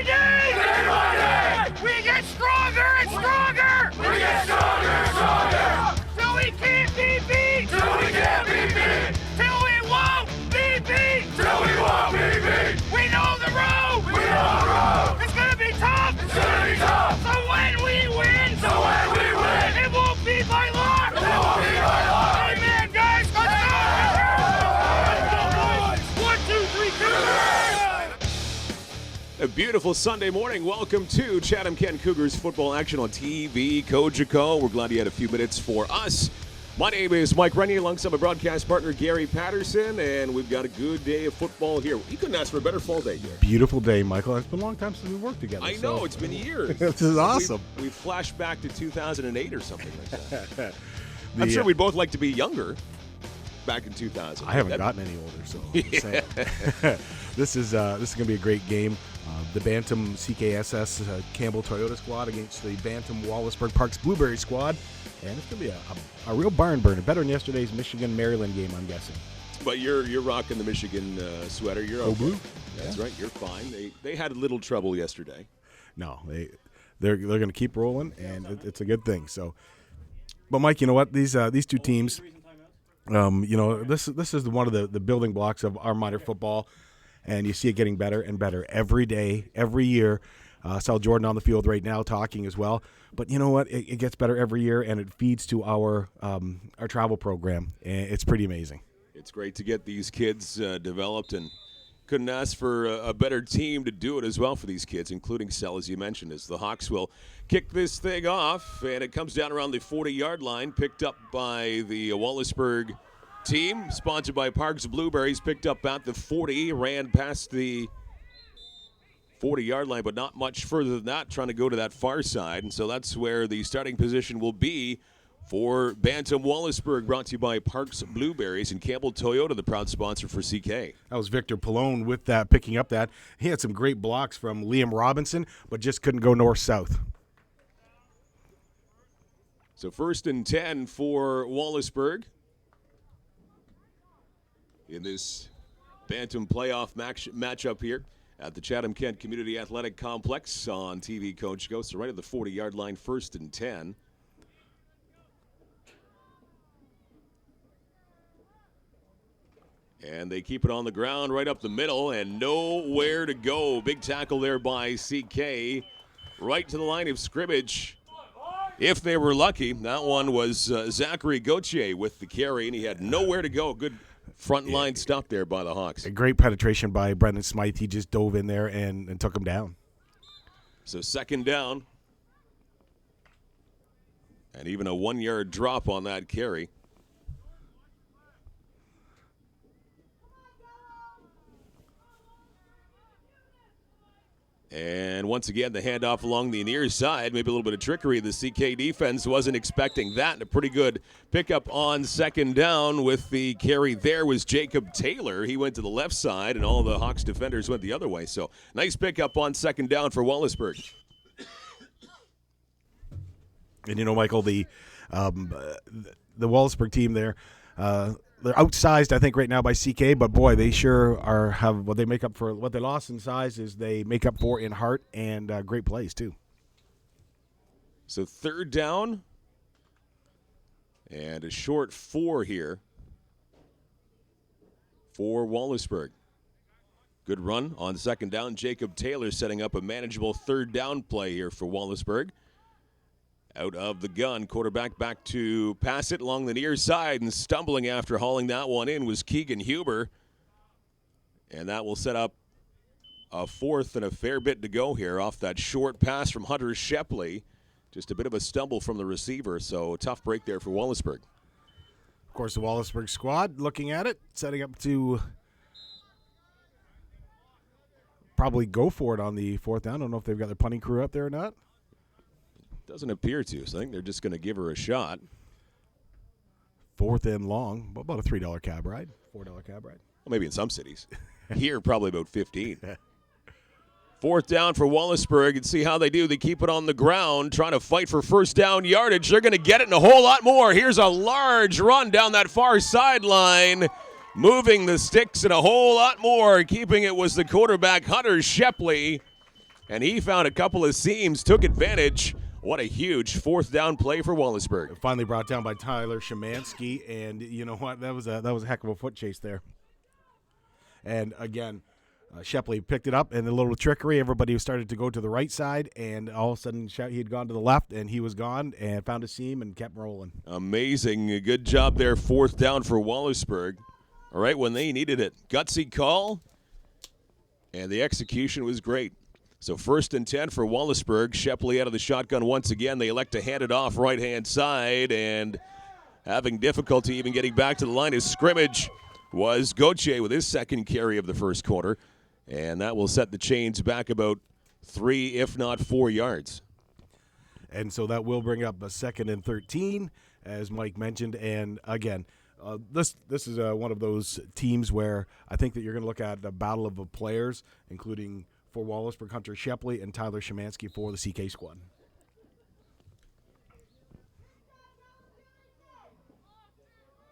day! Day by day! We get stronger and stronger! We get stronger and stronger! Till we can't be beat! Till we can't be beat! Till we won't be beat! Till we won't be beat! We know the road! We know the road! It's gonna be tough! It's gonna be tough! So when we win! It won't be by luck! It won't be by luck! Amen, guys! Let's go! 1, 2, 3, Cougars! A beautiful Sunday morning. Welcome to Chatham-Kent Cougars football action on TV. Kojiko, we're glad you had a few minutes for us. My name is Mike Rennie, alongside my broadcast partner Gary Patterson, and we've got a good day of football here. You couldn't ask for a better fall day here. Beautiful day, Michael. It's been a long time since we worked together. I know, it's been years. This is awesome. We flashed back to 2008 or something like that. I'm sure we'd both like to be younger back in 2000. I haven't gotten any older, so I'm just saying. This is going to be a great game. The Bantam CKSS Campbell Toyota squad against the Bantam Wallaceburg Parks Blueberry squad. And it's going to be a real barn burner. Better than yesterday's Michigan-Maryland game, I'm guessing. But you're rocking the Michigan sweater. You're okay. Blue. That's right. You're fine. They had a little trouble yesterday. No, they're going to keep rolling, and it's a good thing. So, but Mike, you know what? These two teams, this is one of the building blocks of our minor football, and you see it getting better and better every day, every year. Saw Jordan on the field right now talking as well. But you know what? It gets better every year, and it feeds to our travel program. And it's pretty amazing. It's great to get these kids developed, and couldn't ask for a better team to do it as well for these kids, including Sell, as you mentioned, as the Hawks will kick this thing off. And it comes down around the 40-yard line, picked up by the Wallaceburg team, sponsored by Parks Blueberries, picked up at the 40, ran past the 40-yard line, but not much further than that, trying to go to that far side. And so that's where the starting position will be for Bantam Wallaceburg, brought to you by Parks Blueberries and Campbell Toyota, the proud sponsor for CK. That was Victor Pallone with that, picking up that. He had some great blocks from Liam Robinson, but just couldn't go north-south. So 1st and 10 for Wallaceburg in this Bantam playoff matchup here at the Chatham-Kent Community Athletic Complex on TV. Coach goes to right at the 40-yard line, 1st and 10. And they keep it on the ground right up the middle and nowhere to go. Big tackle there by CK right to the line of scrimmage. If they were lucky, that one was Zachary Gauthier with the carry, and he had nowhere to go. Good front line stuff there by the Hawks. A great penetration by Brendan Smythe. He just dove in there and took him down. So 2nd down. And even a 1-yard drop on that carry. And once again, the handoff along the near side. Maybe a little bit of trickery. The CK defense wasn't expecting that. And a pretty good pickup on 2nd down with the carry there was Jacob Taylor. He went to the left side, and all the Hawks defenders went the other way. So nice pickup on 2nd down for Wallaceburg. And, you know, Michael, the Wallaceburg team there, they're outsized, I think, right now by CK, but boy, they sure have what they make up for. What they lost in size is they make up for in heart and great plays too. So 3rd down and a short 4 here for Wallaceburg. Good run on 2nd down. Jacob Taylor setting up a manageable 3rd down play here for Wallaceburg. Out of the gun, quarterback back to pass it along the near side, and stumbling after hauling that one in was Keegan Huber. And that will set up a 4th and a fair bit to go here off that short pass from Hunter Shepley. Just a bit of a stumble from the receiver, so a tough break there for Wallaceburg. Of course, the Wallaceburg squad looking at it, setting up to probably go for it on the 4th down. I don't know if they've got their punting crew up there or not. Doesn't appear to, so I think they're just going to give her a shot. 4th and long, about a $3 cab ride, $4 cab ride. Well, maybe in some cities. Here, probably about 15. 4th down for Wallaceburg, and see how they do. They keep it on the ground, trying to fight for 1st down yardage. They're going to get it and a whole lot more. Here's a large run down that far sideline, moving the sticks and a whole lot more. Keeping it was the quarterback, Hunter Shepley. and he found a couple of seams, took advantage. What a huge fourth down play for Wallaceburg. Finally brought down by Tyler Szymanski, and you know what? That was a heck of a foot chase there. And again, Shepley picked it up, and a little trickery. Everybody started to go to the right side, and all of a sudden he had gone to the left, and he was gone and found a seam and kept rolling. Amazing. Good job there, fourth down for Wallaceburg. All right, when they needed it. Gutsy call, and the execution was great. So 1st and 10 for Wallaceburg. Shepley out of the shotgun once again. They elect to hand it off right-hand side, and having difficulty even getting back to the line of scrimmage was Gauthier with his second carry of the first quarter, and that will set the chains back about 3, if not 4 yards. And so that will bring up a 2nd and 13, as Mike mentioned. And again, this is one of those teams where I think that you're going to look at the battle of the players, including for Wallaceburg, Hunter Shepley and Tyler Szymanski for the CK squad.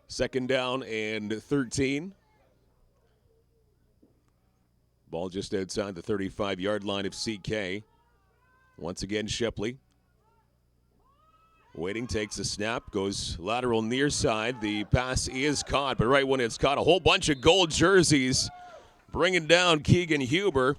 Second down and 13. Ball just outside the 35-yard line of CK. Once again, Shepley waiting, takes a snap, goes lateral near side. The pass is caught, but right when it's caught, a whole bunch of gold jerseys bringing down Keegan Huber.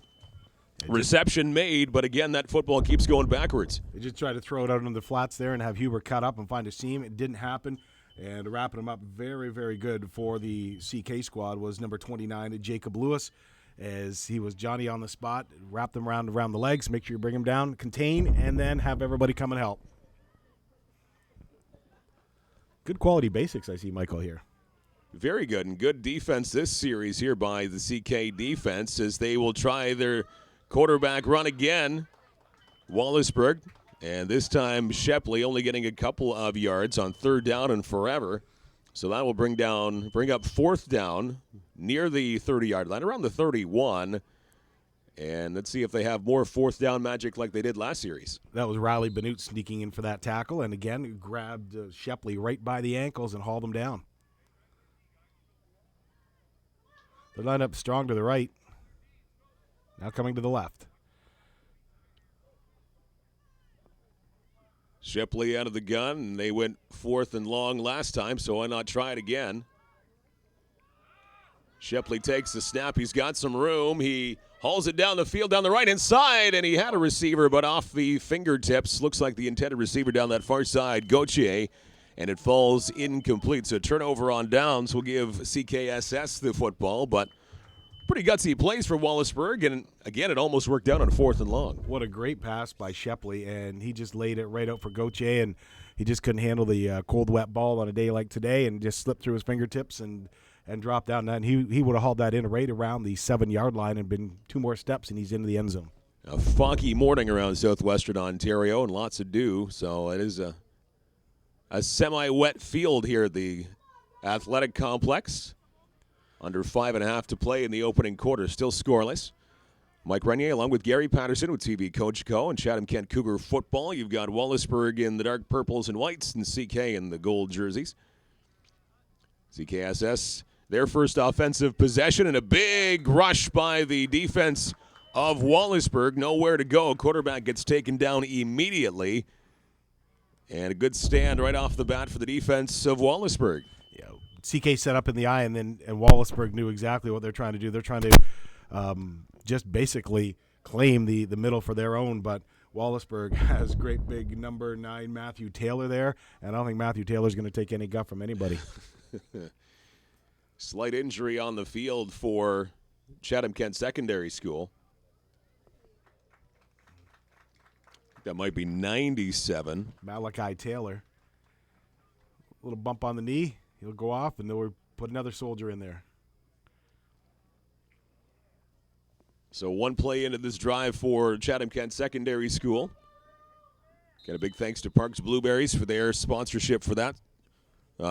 Reception made, but again, that football keeps going backwards. They just tried to throw it out on the flats there and have Huber cut up and find a seam. It didn't happen, and wrapping him up very, very good for the CK squad was number 29, Jacob Lewis, as he was Johnny on the spot, wrap them around the legs, make sure you bring him down, contain, and then have everybody come and help. Good quality basics I see, Michael, here. Very good, and good defense this series here by the CK defense as they will try their quarterback run again. Wallaceburg, and this time Shepley only getting a couple of yards on 3rd down and forever. So that will bring up 4th down near the 30-yard line, around the 31. And let's see if they have more 4th down magic like they did last series. That was Riley Benute sneaking in for that tackle, and again grabbed Shepley right by the ankles and hauled him down. They're lined up strong to the right. Now coming to the left. Shepley out of the gun, and they went 4th and long last time, so why not try it again? Shepley takes the snap. He's got some room. He hauls it down the field, down the right-hand side, and he had a receiver, but off the fingertips. Looks like the intended receiver down that far side, Gauthier, and it falls incomplete. So turnover on downs will give CKSS the football, but pretty gutsy plays for Wallaceburg, and again, it almost worked out on 4th and long. What a great pass by Shepley, and he just laid it right out for Gauthier, and he just couldn't handle the cold, wet ball on a day like today and just slipped through his fingertips and dropped down. And he would have hauled that in right around the 7-yard line and been 2 more steps, and he's into the end zone. A foggy morning around southwestern Ontario and lots of dew, so it is a semi-wet field here at the athletic complex. Under 5.5 to play in the opening quarter, still scoreless. Mike Renier along with Gary Patterson with TV Coach Co. and Chatham-Kent Cougar football. You've got Wallaceburg in the dark purples and whites and CK in the gold jerseys. CKSS, their first offensive possession, and a big rush by the defense of Wallaceburg. Nowhere to go. Quarterback gets taken down immediately. And a good stand right off the bat for the defense of Wallaceburg. Yeah, CK set up in the eye, and Wallaceburg knew exactly what they're trying to do. They're trying to just basically claim the middle for their own, but Wallaceburg has great big number 9 Matthew Taylor there, and I don't think Matthew Taylor's going to take any guff from anybody. Slight injury on the field for Chatham-Kent Secondary School. That might be 97. Malachi Taylor. A little bump on the knee. He'll go off, and they'll put another soldier in there. So one play into this drive for Chatham-Kent Secondary School. Got a big thanks to Parks Blueberries for their sponsorship for that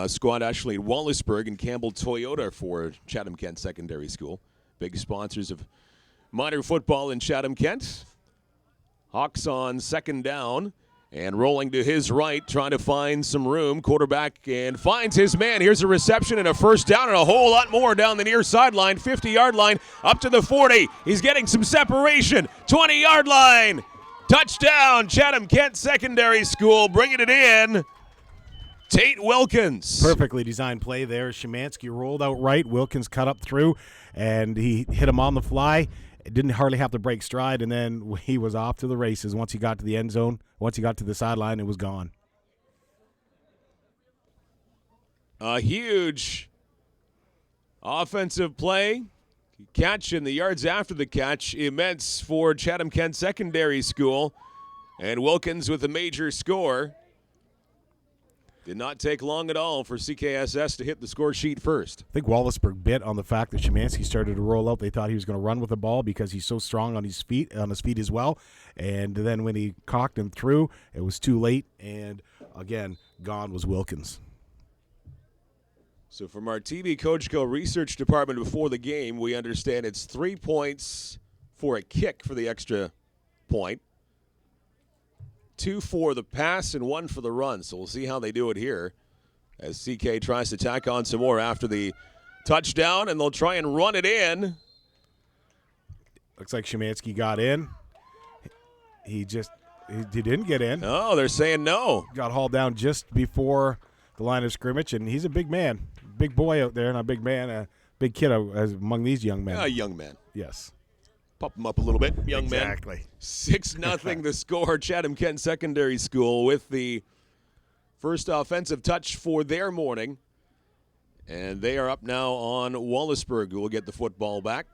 squad. Actually, Wallaceburg and Campbell Toyota for Chatham-Kent Secondary School. Big sponsors of minor football in Chatham-Kent. Hawks on 2nd down, And rolling to his right, trying to find some room. Quarterback and finds his man. Here's a reception and a first down and a whole lot more down the near sideline. 50-yard line up to the 40. He's getting some separation. 20-yard line. Touchdown, Chatham-Kent Secondary School, bringing it in. Tate Wilkins. Perfectly designed play there. Szymanski rolled out right. Wilkins cut up through, and he hit him on the fly. Didn't hardly have to break stride, and then he was off to the races. Once he got to the end zone, once he got to the sideline, it was gone. A huge offensive play. Catch in the yards after the catch, immense for Chatham-Kent Secondary School. And Wilkins with a major score. Did not take long at all for CKSS to hit the score sheet first. I think Wallaceburg bit on the fact that Szymanski started to roll out. They thought he was going to run with the ball because he's so strong on his feet as well. And then when he cocked him through, it was too late. And again, gone was Wilkins. So from our TV Coach Co research department before the game, we understand it's 3 points for a kick for the extra point. 2 for the pass and 1 for the run. So we'll see how they do it here as CK tries to tack on some more after the touchdown, and they'll try and run it in. Looks like Szymanski got in. He didn't get in. Oh, they're saying no. Got hauled down just before the line of scrimmage, and he's a big man. Big boy out there, and a big man, a big kid among these young men. A young man. Yes. Pop him up a little bit, young man. Exactly. 6-0 the score. Chatham-Kent Secondary School with the first offensive touch for their morning. And they are up now on Wallaceburg, who will get the football back.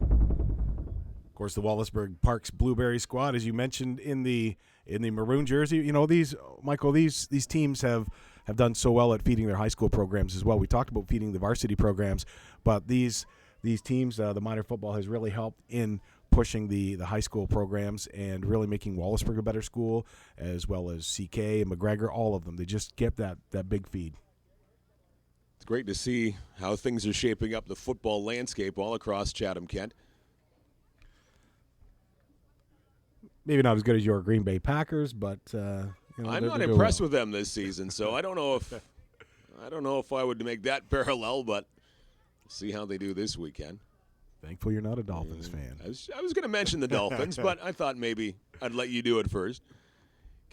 Of course, the Wallaceburg Parks Blueberry squad, as you mentioned in the maroon jersey. You know, these teams have done so well at feeding their high school programs as well. We talked about feeding the varsity programs, but these teams, the minor football has really helped in pushing the high school programs and really making Wallaceburg a better school, as well as CK and McGregor, all of them. They just kept that big feed. It's great to see how things are shaping up the football landscape all across Chatham-Kent. Maybe not as good as your Green Bay Packers, but I'm not impressed with them this season, so I don't know if I would make that parallel, but see how they do this weekend. Thankful you're not a Dolphins fan. I was going to mention the Dolphins, but I thought maybe I'd let you do it first.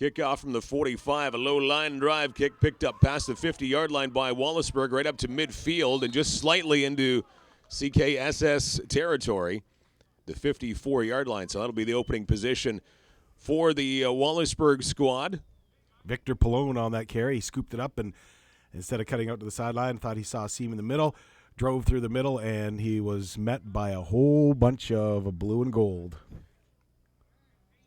Kickoff from the 45, a low line drive kick picked up past the 50-yard line by Wallaceburg, right up to midfield and just slightly into CKSS territory, the 54-yard line. So that'll be the opening position for the Wallaceburg squad. Victor Pallone on that carry. He scooped it up, and instead of cutting out to the sideline, thought he saw a seam in the middle, drove through the middle, and he was met by a whole bunch of blue and gold.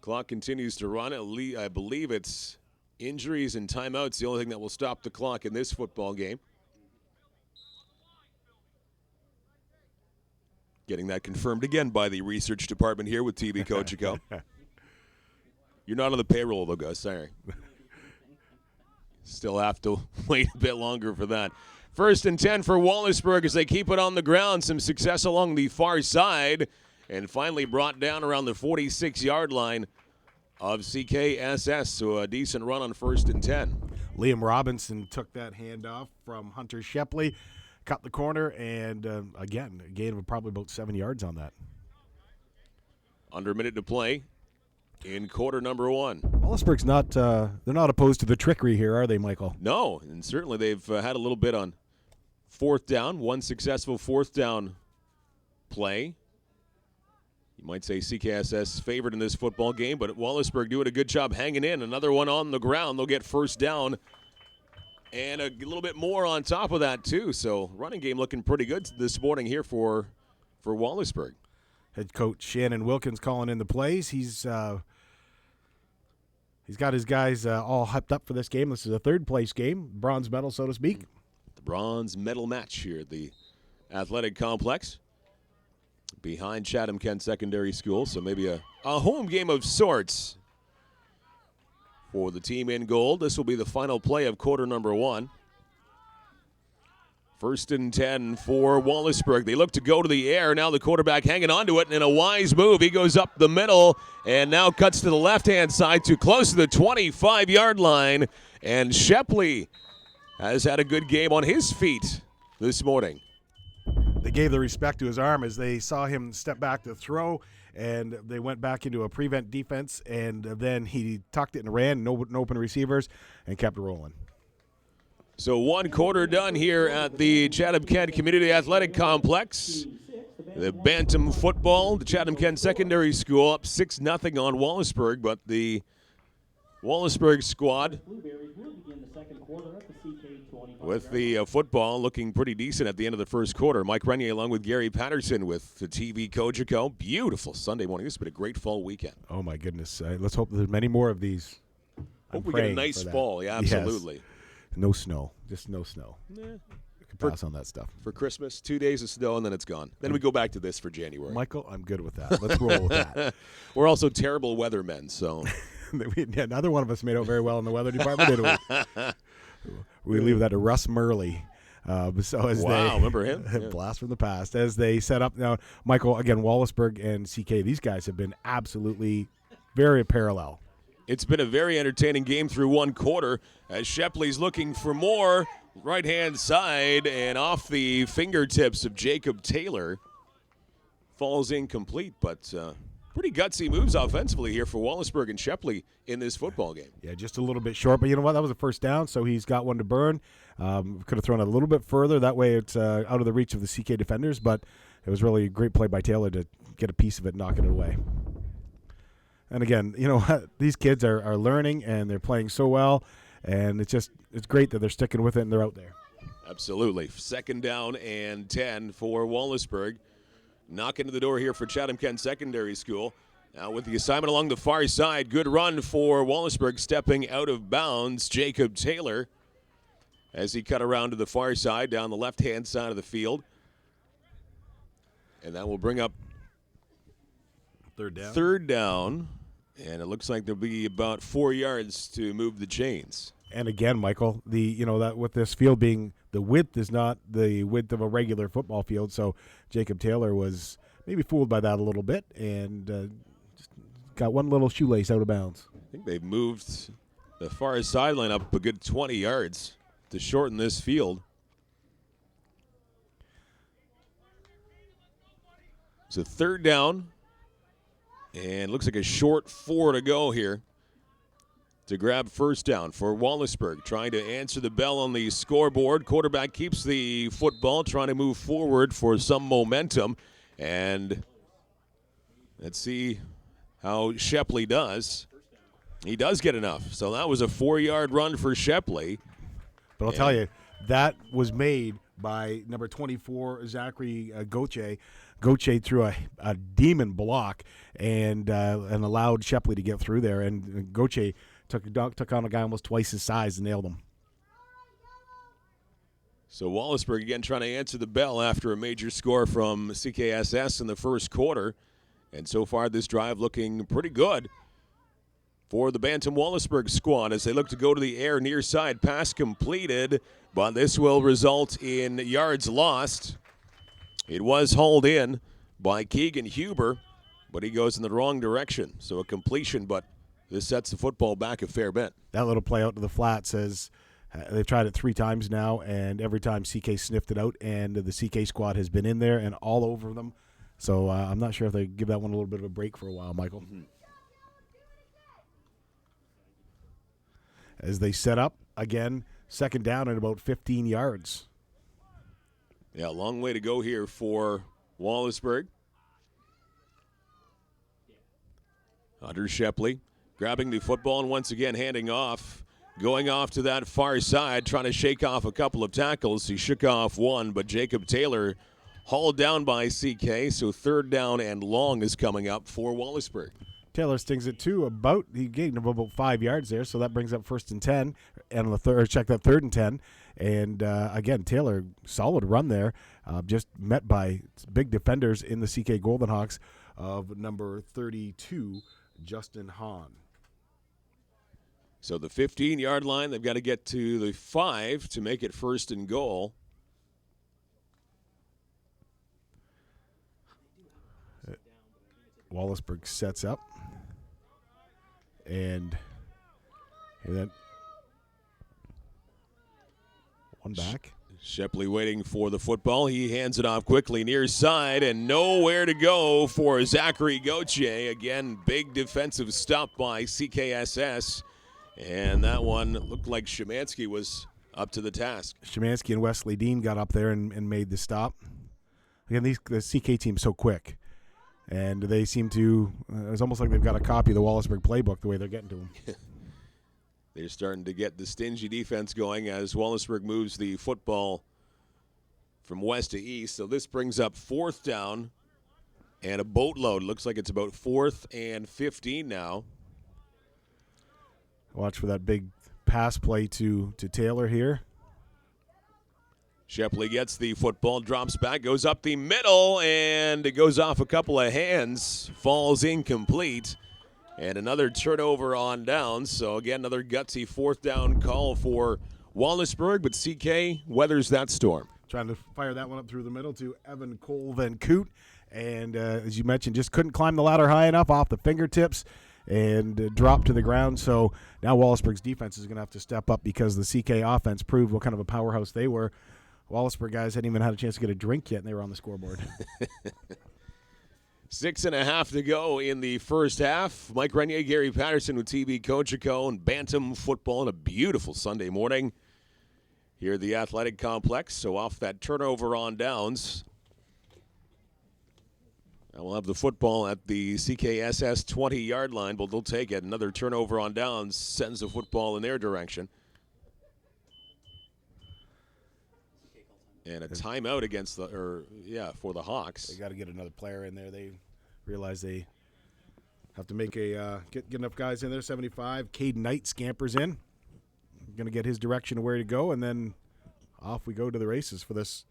Clock continues to run. I believe it's injuries and timeouts the only thing that will stop the clock in this football game. Getting that confirmed again by the research department here with TV Coach Go. You're not on the payroll, though, Gus. Sorry. Still have to wait a bit longer for that. 1st and 10 for Wallaceburg as they keep it on the ground. Some success along the far side. And finally brought down around the 46-yard line of CKSS. So a decent run on 1st and 10. Liam Robinson took that handoff from Hunter Shepley, cut the corner, and again, a gain of probably about 7 yards on that. Under a minute to play in quarter number 1. Wallaceburg's they're not opposed to the trickery here, are they, Michael? No, and certainly they've had a little bit on 4th down, one successful 4th down play. You might say CKSS favored in this football game, but Wallaceburg doing a good job hanging in. Another one on the ground. They'll get 1st down and a little bit more on top of that, too. So running game looking pretty good this morning here for Wallaceburg. Head coach Shannon Wilkins calling in the plays. He's got his guys all hyped up for this game. This is a 3rd-place game, bronze medal, so to speak. The bronze medal match here at the athletic complex behind Chatham-Kent Secondary School. So maybe a home game of sorts for the team in gold. This will be the final play of quarter number 1. First and 10 for Wallaceburg. They look to go to the air. Now the quarterback hanging on to it, and in a wise move, he goes up the middle and now cuts to the left-hand side too close to the 25-yard line. And Shepley has had a good game on his feet this morning. They gave the respect to his arm as they saw him step back to throw, and they went back into a prevent defense, and then he tucked it and ran, no open receivers, and kept rolling. So one quarter done here at the Chatham-Kent Community Athletic Complex. The Bantam football, the Chatham-Kent Secondary School up 6-0 on Wallaceburg, but the Wallaceburg squad with the football looking pretty decent at the end of the first quarter. Mike Renier along with Gary Patterson with the TV Kojiko. Beautiful Sunday morning. This has been a great fall weekend. Oh, my goodness. Let's hope there's many more of these. Hope we get a nice fall. Yeah, absolutely. Yes. No snow. Just no snow. Yeah. We can pass on that stuff. For Christmas, 2 days of snow, and then it's gone. Then we go back to this for January. Michael, I'm good with that. Let's roll with that. We're also terrible weathermen, so. Neither one of us made out very well in the weather department, did we? We leave that to Russ Murley. Remember him? Yeah. Blast from the past. As they set up now, Michael, again, Wallaceburg and CK, these guys have been absolutely very parallel. It's been a very entertaining game through one quarter as Shepley's looking for more. Right-hand side and off the fingertips of Jacob Taylor. Falls incomplete, but pretty gutsy moves offensively here for Wallaceburg and Shepley in this football game. Yeah, just a little bit short, but you know what? That was a first down, so he's got one to burn. Could have thrown it a little bit further. That way it's out of the reach of the CK defenders, but it was really a great play by Taylor to get a piece of it, knocking it away. And again, you know what? These kids are learning, and they're playing so well, and it's great that they're sticking with it and they're out there. Absolutely. Second down and 10 for Wallaceburg. Knocking to the door here for Chatham-Kent Secondary School. Now with the assignment along the far side, good run for Wallaceburg, stepping out of bounds, Jacob Taylor, as he cut around to the far side down the left-hand side of the field. And that will bring up third down. And it looks like there'll be about 4 yards to move the chains. And again, Michael, that with this field being the width is not the width of a regular football field, so Jacob Taylor was maybe fooled by that a little bit and just got one little shoelace out of bounds. I think they've moved the far sideline up a good 20 yards to shorten this field. So third down. And looks like a short 4 to go here to grab first down for Wallaceburg. Trying to answer the bell on the scoreboard. Quarterback keeps the football, trying to move forward for some momentum. And let's see how Shepley does. He does get enough. So that was a 4-yard run for Shepley. But I'll tell you, that was made by number 24, Zachary Gauthier. Gauthier threw a demon block and allowed Shepley to get through there. And Gauthier took on a guy almost twice his size and nailed him. So Wallaceburg again trying to answer the bell after a major score from CKSS in the first quarter. And so far this drive looking pretty good for the Bantam Wallaceburg squad as they look to go to the air near side. Pass completed, but this will result in yards lost. It was hauled in by Keegan Huber, but he goes in the wrong direction. So a completion, but this sets the football back a fair bit. That little play out to the flat says they've tried it 3 times now, and every time CK sniffed it out, and the CK squad has been in there and all over them. So I'm not sure if they give that one a little bit of a break for a while, Michael. Mm-hmm. As they set up, again, second down at about 15 yards. Yeah, a long way to go here for Wallaceburg. Hunter Shepley grabbing the football and once again handing off. Going off to that far side, trying to shake off a couple of tackles. He shook off one, but Jacob Taylor hauled down by CK, so third down and long is coming up for Wallaceburg. Taylor stings it too. He gained about 5 yards there, so that brings up first and 10. And on the third and 10. And again, Taylor, solid run there. Just met by big defenders in the CK Golden Hawks of number 32, Justin Hahn. So the 15-yard line, they've got to get to the 5 to make it first and goal. Wallaceburg sets up. And then one back. Shepley waiting for the football. He hands it off quickly near side, and nowhere to go for Zachary Gauthier. Again, big defensive stop by CKSS. And that one looked like Szymanski was up to the task. Szymanski and Wesley Dean got up there and made the stop. Again, the CK team's so quick. And they seem to, it's almost like they've got a copy of the Wallaceburg playbook the way they're getting to them. They're starting to get the stingy defense going as Wallaceburg moves the football from west to east. So this brings up 4th down and a boatload. Looks like it's about 4th and 15 now. Watch for that big pass play to Taylor here. Shepley gets the football, drops back, goes up the middle, and it goes off a couple of hands, falls incomplete. And another turnover on downs. So, again, another gutsy 4th down call for Wallaceburg, but CK weathers that storm. Trying to fire that one up through the middle to Evan Cole Van Coot. And as you mentioned, just couldn't climb the ladder high enough off the fingertips and dropped to the ground. So now Wallaceburg's defense is going to have to step up because the CK offense proved what kind of a powerhouse they were. Wallaceburg guys hadn't even had a chance to get a drink yet, and they were on the scoreboard. 6.5 to go in the first half. Mike Renier, Gary Patterson with TV Cogeco and Bantam football on a beautiful Sunday morning here at the Athletic Complex. So off that turnover on downs. And we'll have the football at the CKSS 20-yard line, but they'll take it. Another turnover on downs sends the football in their direction. And a timeout against for the Hawks. They got to get another player in there. They realize they have to make get enough guys in there. 75. Caden Knight scampers in. Going to get his direction of where to go, and then off we go to the races for this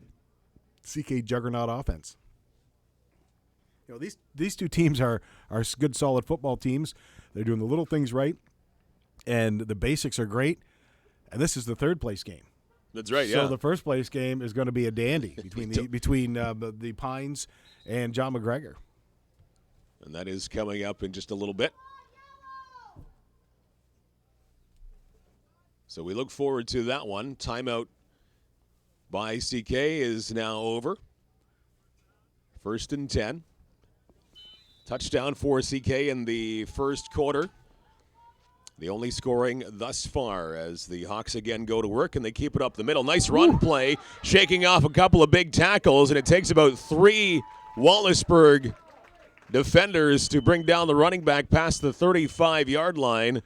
CK juggernaut offense. You know, these two teams are good, solid football teams. They're doing the little things right, and the basics are great. And this is the third place game. That's right, yeah. So the first place game is going to be a dandy between the Pines and John McGregor. And that is coming up in just a little bit. So we look forward to that one. Timeout by CK is now over. 1st and 10. Touchdown for CK in the first quarter. The only scoring thus far as the Hawks again go to work, and they keep it up the middle. Nice run play, shaking off a couple of big tackles, and it takes about 3 Wallaceburg defenders to bring down the running back past the 35-yard line.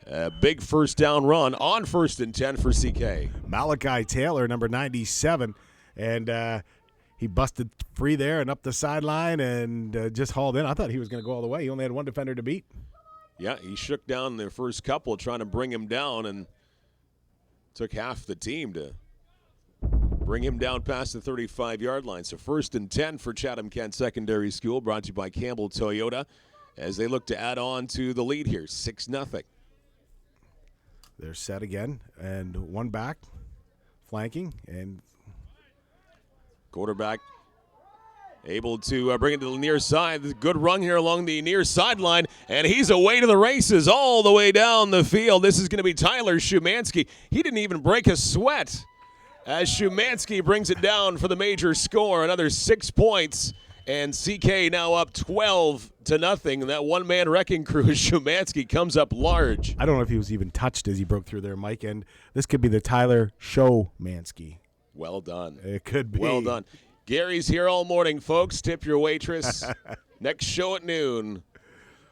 A big first down run on 1st and 10 for CK. Malachi Taylor, number 97, and he busted free there and up the sideline and just hauled in. I thought he was going to go all the way. He only had one defender to beat. Yeah, he shook down the first couple trying to bring him down, and took half the team to bring him down past the 35-yard line. So 1st and 10 for Chatham-Kent Secondary School, brought to you by Campbell Toyota, as they look to add on to the lead here, 6-0. They're set again, and one back, flanking, and quarterback able to bring it to the near side. Good run here along the near sideline, and he's away to the races all the way down the field. This is going to be Tyler Szymanski. He didn't even break a sweat as Szymanski brings it down for the major score. Another 6 points, and CK now up 12-0. That one-man wrecking crew, Szymanski, comes up large. I don't know if he was even touched as he broke through there, Mike, and this could be the Tyler Showmansky. Well done. It could be. Well done. Gary's here all morning, folks. Tip your waitress. Next show at noon.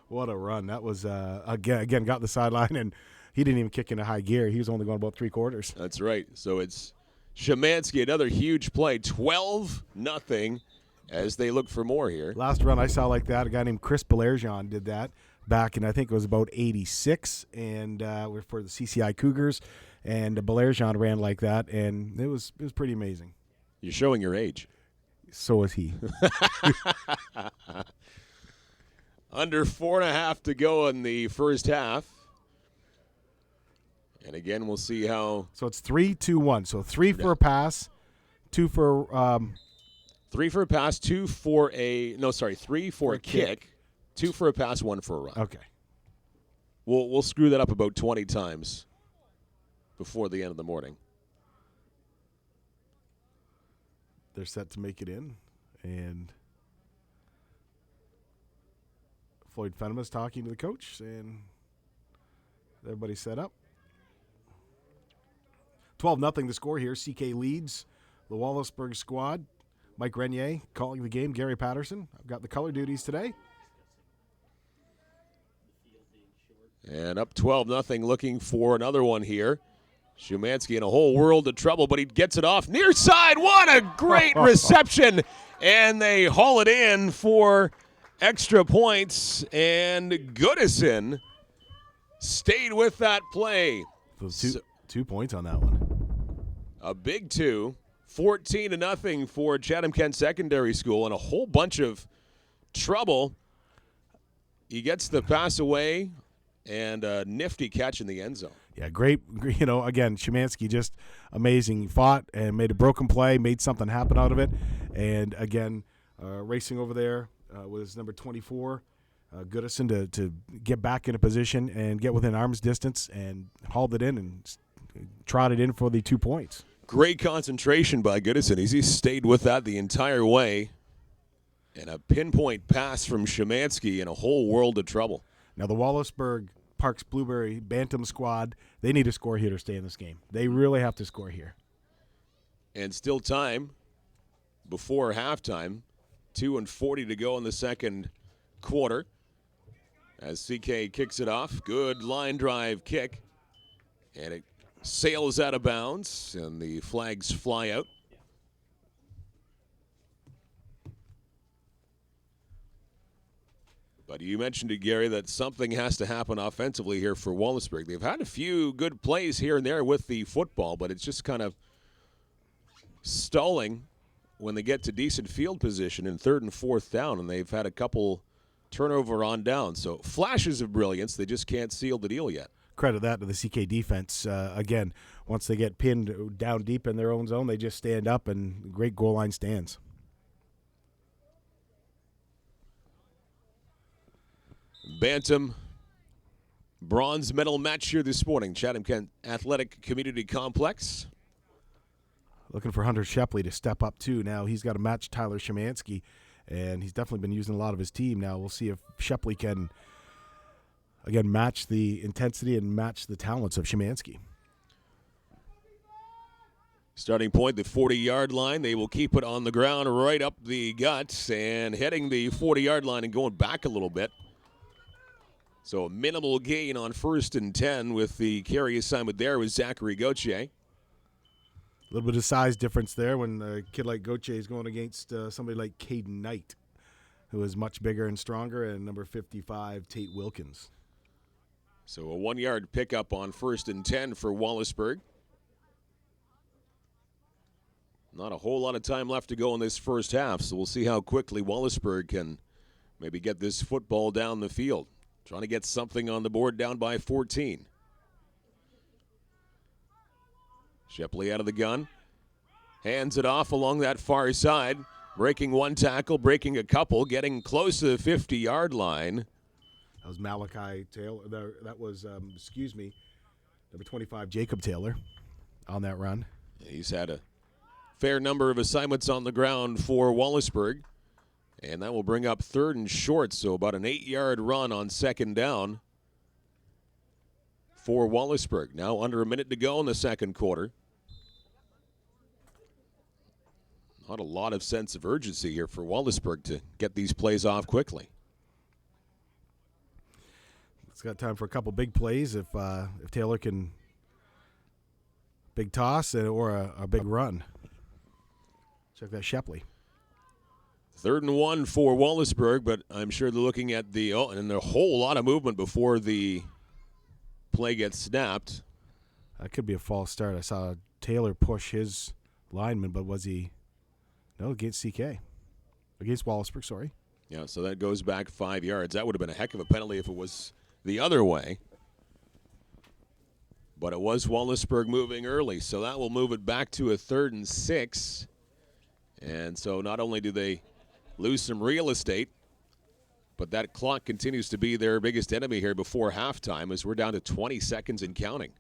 What a run. That was, again, got the sideline, and he didn't even kick into high gear. He was only going about 3/4. That's right. So it's Szymanski, another huge play, 12-0, as they look for more here. Last run I saw like that, a guy named Chris Belerjean did that back in, I think it was about 86, and we're for the CCI Cougars, and Belerjean ran like that, and it was pretty amazing. You're showing your age. So is he. Under 4.5 to go in the first half. And again, we'll see how. So it's 3-2-1. So 3 for a pass, 2 for 3 for a pass, 3 for a kick, 2 for a pass, 1 for a run. Okay. We'll screw that up about 20 times before the end of the morning. They're set to make it in, and Floyd Fenema's talking to the coach, and everybody's set up. 12-0 the score here. CK leads the Wallaceburg squad. Mike Renier calling the game. Gary Patterson. I've got the color duties today. And up 12-0, looking for another one here. Szymanski in a whole world of trouble, but he gets it off near side. What a great reception. And they haul it in for extra points. And Goodison stayed with that play. So 2 points on that one. A big 2. 14-0 for Chatham-Kent Secondary School, and a whole bunch of trouble. He gets the pass away, and a nifty catch in the end zone. Yeah, great. Again, Szymanski just amazing. He fought and made a broken play, made something happen out of it. And, again, racing over there was number 24, Goodison, to get back into position and get within arm's distance, and hauled it in and trotted in for the 2 points. Great concentration by Goodison. He stayed with that the entire way. And a pinpoint pass from Szymanski in a whole world of trouble. Now, the Wallaceburg Parks Blueberry Bantam squad, they need to score here to stay in this game. They really have to score here. And still time before halftime. 2:40 to go in the second quarter. As CK kicks it off. Good line drive kick. And it sails out of bounds, and the flags fly out. But you mentioned to Gary that something has to happen offensively here for Wallaceburg. They've had a few good plays here and there with the football, but it's just kind of stalling when they get to decent field position in 3rd and 4th down, and they've had a couple turnover on down. So flashes of brilliance, they just can't seal the deal yet. Credit that to the CK defense. Again, once they get pinned down deep in their own zone, they just stand up, and great goal line stands. Bantam bronze medal match here this morning. Chatham-Kent Athletic Community Complex. Looking for Hunter Shepley to step up, too. Now he's got to match Tyler Szymanski, and he's definitely been using a lot of his team. Now we'll see if Shepley can, again, match the intensity and match the talents of Szymanski. Starting point, the 40-yard line. They will keep it on the ground right up the gut and heading the 40-yard line and going back a little bit. So a minimal gain on 1st and 10 with the carry assignment there with Zachary Gauthier. A little bit of size difference there when a kid like Gauthier is going against somebody like Caden Knight, who is much bigger and stronger, and number 55, Tate Wilkins. So a 1-yard pickup on 1st and 10 for Wallaceburg. Not a whole lot of time left to go in this first half, so we'll see how quickly Wallaceburg can maybe get this football down the field. Trying to get something on the board, down by 14. Shepley out of the gun. Hands it off along that far side. Breaking one tackle, breaking a couple, getting close to the 50-yard line. That was Malachi Taylor. That was, number 25, Jacob Taylor on that run. He's had a fair number of assignments on the ground for Wallaceburg. And that will bring up 3rd and short, so about an 8-yard run on 2nd down for Wallaceburg. Now under a minute to go in the second quarter. Not a lot of sense of urgency here for Wallaceburg to get these plays off quickly. It's got time for a couple big plays if Taylor can big toss or a big run. Check that Shepley. 3rd and 1 for Wallaceburg, but I'm sure they're looking at and a whole lot of movement before the play gets snapped. That could be a false start. I saw Taylor push his lineman, but was he? No, against CK. Against Wallaceburg, sorry. Yeah, so that goes back 5 yards. That would have been a heck of a penalty if it was the other way. But it was Wallaceburg moving early, so that will move it back to a 3rd and 6. And so not only do they lose some real estate, But that clock continues to be their biggest enemy here before halftime as we're down to 20 seconds and counting.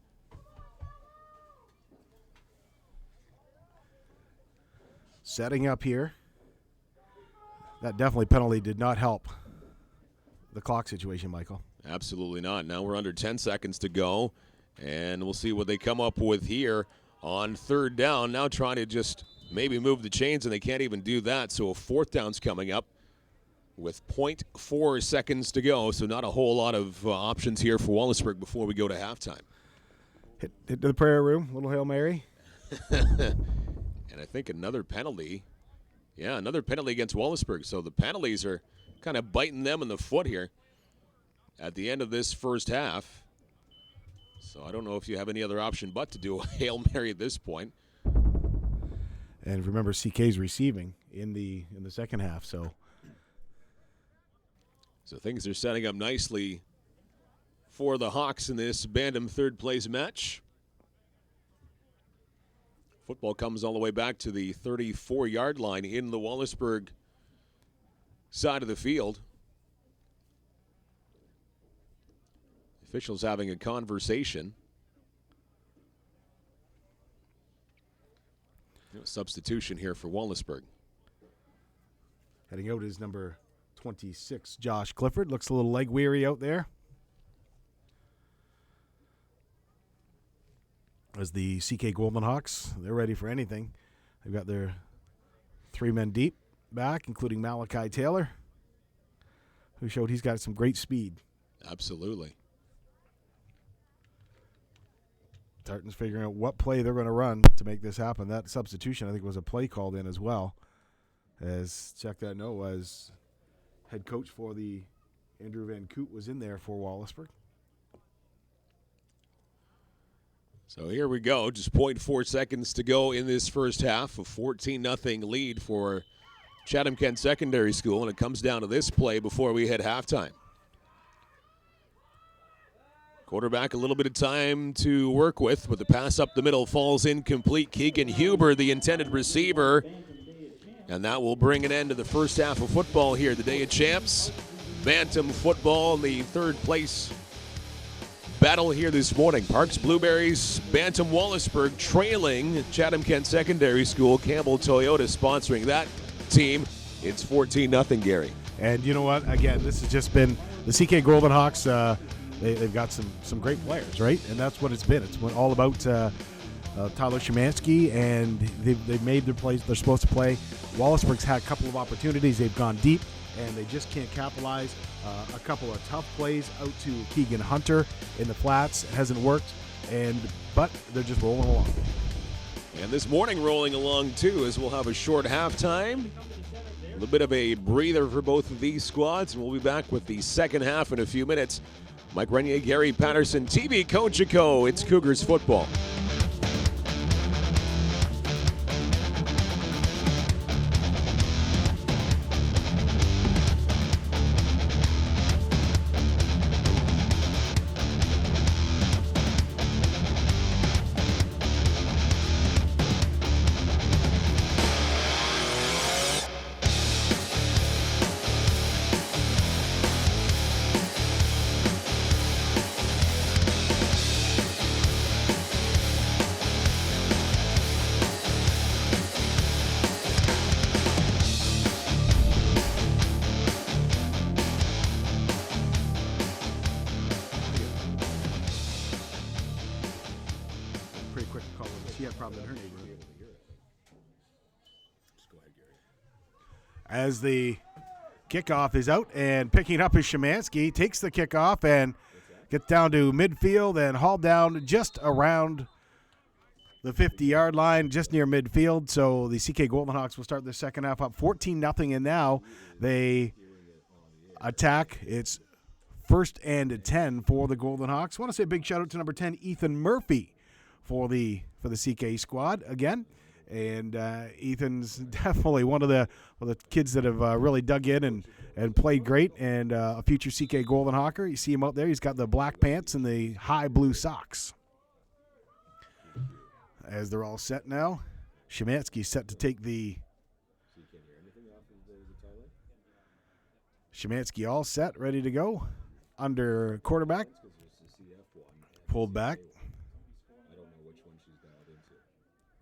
Setting up here. That definitely penalty did not help the clock situation, Michael. Absolutely not. Now we're under 10 seconds to go, and we'll see what they come up with here on third down. Now trying to just maybe move the chains, and they can't even do that. So a fourth down's coming up with 0.4 seconds to go. So not a whole lot of options here for Wallaceburg before we go to halftime. Hit to the prayer room, little Hail Mary. And I think another penalty. Yeah, another penalty against Wallaceburg. So the penalties are kind of biting them in the foot here at the end of this first half. So I don't know if you have any other option but to do a Hail Mary at this point. And remember, CK's receiving in the second half. So things are setting up nicely for the Hawks in this Bantam third place match. Football comes all the way back to the 34-yard line in the Wallaceburg side of the field. Officials having a conversation. Substitution here for Wallaceburg. Heading out is number 26, Josh Clifford. Looks a little leg weary out there. As the CK Golden Hawks, they're ready for anything. They've got their 3 men deep back, including Malachi Taylor, who showed he's got some great speed. Absolutely. Tartan's figuring out what play they're going to run to make this happen. That substitution, I think, was a play called in as well. As check that note, was head coach for the Andrew Van Coot was in there for Wallaceburg. So here we go. Just 0.4 seconds to go in this first half. A 14-0 lead for Chatham-Kent Secondary School, and it comes down to this play before we hit halftime. Quarterback a little bit of time to work with, but the pass up the middle falls incomplete. Keegan Huber, the intended receiver, and that will bring an end to the first half of football here. The Day of Champs, Bantam football in the third place battle here this morning. Parks Blueberries, Bantam Wallaceburg trailing Chatham-Kent Secondary School. Campbell Toyota sponsoring that team. It's 14-0, Gary. And you know what? Again, this has just been the CK Golden Hawks. They've got some great players, right? And that's what it's been. It's been all about Tyler Szymanski, and they've made their plays they're supposed to play. Wallaceburg's had a couple of opportunities. They've gone deep, and they just can't capitalize. A couple of tough plays out to Keegan Hunter in the flats. It hasn't worked, but they're just rolling along. And this morning rolling along, too, as we'll have a short halftime. A little bit of a breather for both of these squads, and we'll be back with the second half in a few minutes. Mike Renier, Gary Patterson, TV Cogeco. It's Cougars football. As the kickoff is out and picking up is Szymanski, takes the kickoff and gets down to midfield and hauled down just around the 50-yard line, just near midfield. So the CK Golden Hawks will start their second half up 14-0, and now they attack. It's 1st and 10 for the Golden Hawks. I want to say a big shout out to number 10, Ethan Murphy, for the CK squad again. And Ethan's definitely one of the kids that have really dug in and played great, and a future CK Golden Hawker. You see him out there. He's got the black pants and the high blue socks. As they're all set now, Szymanski's set to take the Szymanski all set, ready to go. Under quarterback. Pulled back.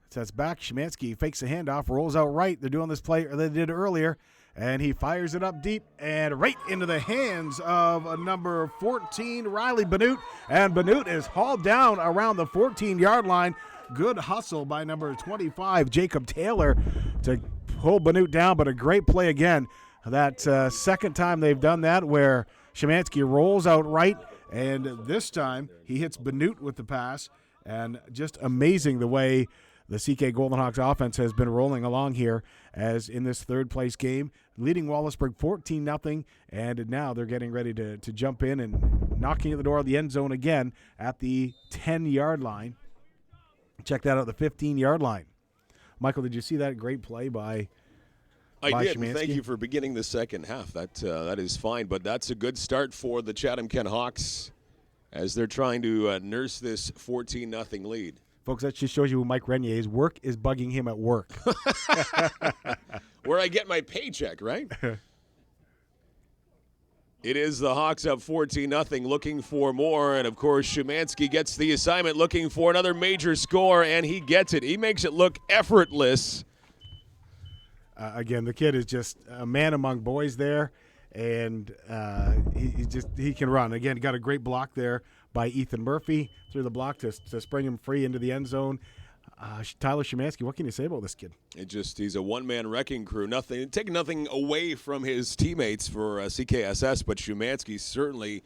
Sets back. Szymanski fakes a handoff, rolls out right. They're doing this play, or they did earlier, and he fires it up deep and right into the hands of number 14, Riley Benoot. And Benoot is hauled down around the 14-yard line. Good hustle by number 25, Jacob Taylor, to pull Benoot down, but a great play again. That second time they've done that, where Szymanski rolls out right, and this time he hits Benoot with the pass. And just amazing the way the CK Golden Hawks offense has been rolling along here as in this third-place game, leading Wallaceburg 14-0, and now they're getting ready to jump in and knocking at the door of the end zone again at the 10-yard line. Check that out, the 15-yard line. Michael, did you see that great play by I did. Szymanski? Thank you for beginning the second half. That is fine, but that's a good start for the Chatham-Kent Hawks as they're trying to nurse this 14-0 lead. Folks, that just shows you who Mike Renier is. Work is bugging him at work. Where I get my paycheck, right? It is the Hawks up 14-0, looking for more. And, of course, Szymanski gets the assignment, looking for another major score, and he gets it. He makes it look effortless. Again, the kid is just a man among boys there, and he can run. Again, got a great block there by Ethan Murphy through the block to spring him free into the end zone. Tyler Szymanski, what can you say about this kid? He's a one-man wrecking crew. Taking nothing away from his teammates for CKSS, but Szymanski certainly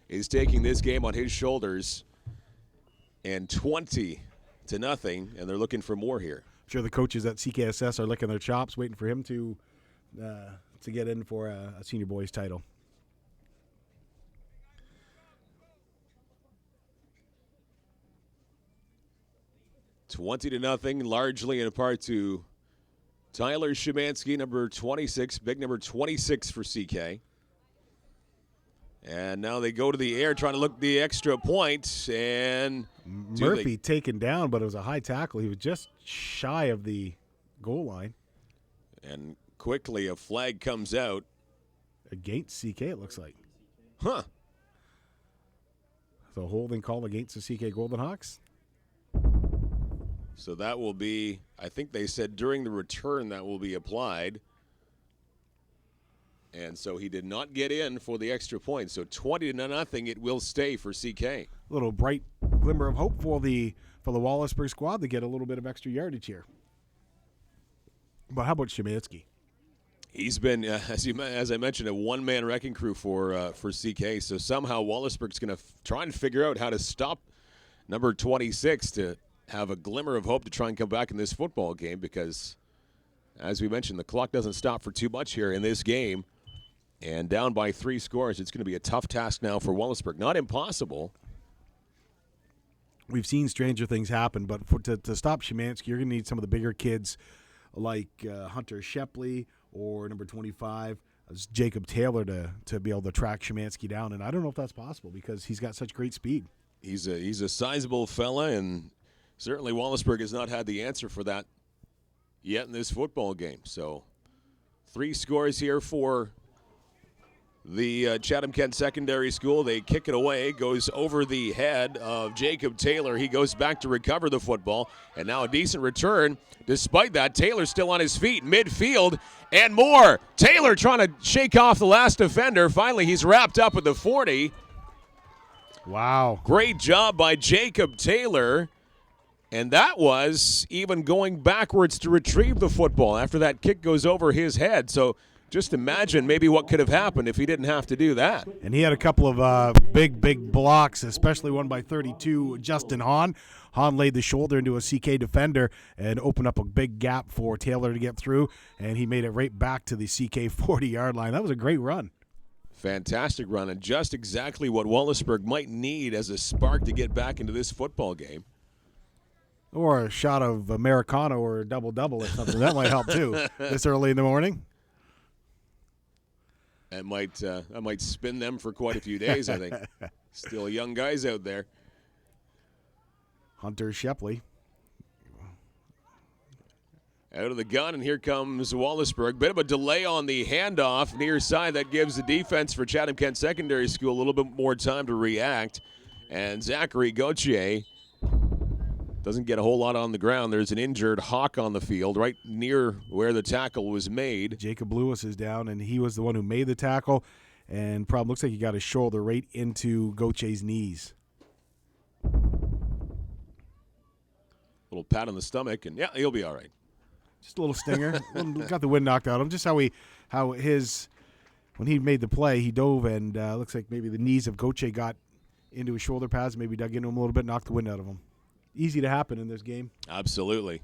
is taking this game on his shoulders. And 20-0, and they're looking for more here. I'm sure the coaches at CKSS are licking their chops, waiting for him to get in for a senior boys title. $20-0, largely in part to Tyler Szymanski, number 26, big number 26 for CK. And now they go to the air, trying to look the extra point, and Murphy taken down, but it was a high tackle. He was just shy of the goal line. And quickly a flag comes out. Against CK, it looks like. Huh. So holding call against the CK Golden Hawks. So that will be, I think they said during the return that will be applied. And so he did not get in for the extra point. So 20-0, it will stay for CK. A little bright glimmer of hope for the Wallaceburg squad to get a little bit of extra yardage here. But how about Szymanski? He's been, as I mentioned, a one-man wrecking crew for CK. So somehow Wallaceburg's going to try and figure out how to stop number 26 to have a glimmer of hope to try and come back in this football game, because, as we mentioned, the clock doesn't stop for too much here in this game. And down by 3 scores, it's going to be a tough task now for Wallaceburg. Not impossible. We've seen stranger things happen, but to stop Szymanski, you're going to need some of the bigger kids like Hunter Shepley or number 25, Jacob Taylor, to be able to track Szymanski down. And I don't know if that's possible because he's got such great speed. He's a sizable fella, and certainly Wallaceburg has not had the answer for that yet in this football game. So 3 scores here for the Chatham-Kent Secondary School. They kick it away, goes over the head of Jacob Taylor. He goes back to recover the football, and now a decent return. Despite that, Taylor still on his feet, midfield, and more. Taylor trying to shake off the last defender. Finally, he's wrapped up at the 40. Wow. Great job by Jacob Taylor. And that was even going backwards to retrieve the football after that kick goes over his head. So just imagine maybe what could have happened if he didn't have to do that. And he had a couple of big blocks, especially one by 32, Justin Hahn. Hahn laid the shoulder into a CK defender and opened up a big gap for Taylor to get through, and he made it right back to the CK 40-yard line. That was a great run. Fantastic run, and just exactly what Wallaceburg might need as a spark to get back into this football game. Or a shot of Americano or a double-double or something. That might help, too, this early in the morning. I might spin them for quite a few days, I think. Still young guys out there. Hunter Shepley. Out of the gun, and here comes Wallaceburg. Bit of a delay on the handoff near side. That gives the defense for Chatham-Kent Secondary School a little bit more time to react. And Zachary Gauthier doesn't get a whole lot on the ground. There's an injured Hawk on the field right near where the tackle was made. Jacob Lewis is down, and he was the one who made the tackle. And probably looks like he got his shoulder right into Gauthier's knees. Little pat on the stomach, and yeah, he'll be all right. Just a little stinger. Got the wind knocked out of him. Just when he made the play, he dove, and looks like maybe the knees of Gauthier got into his shoulder pads, maybe dug into him a little bit, knocked the wind out of him. Easy to happen in this game. Absolutely.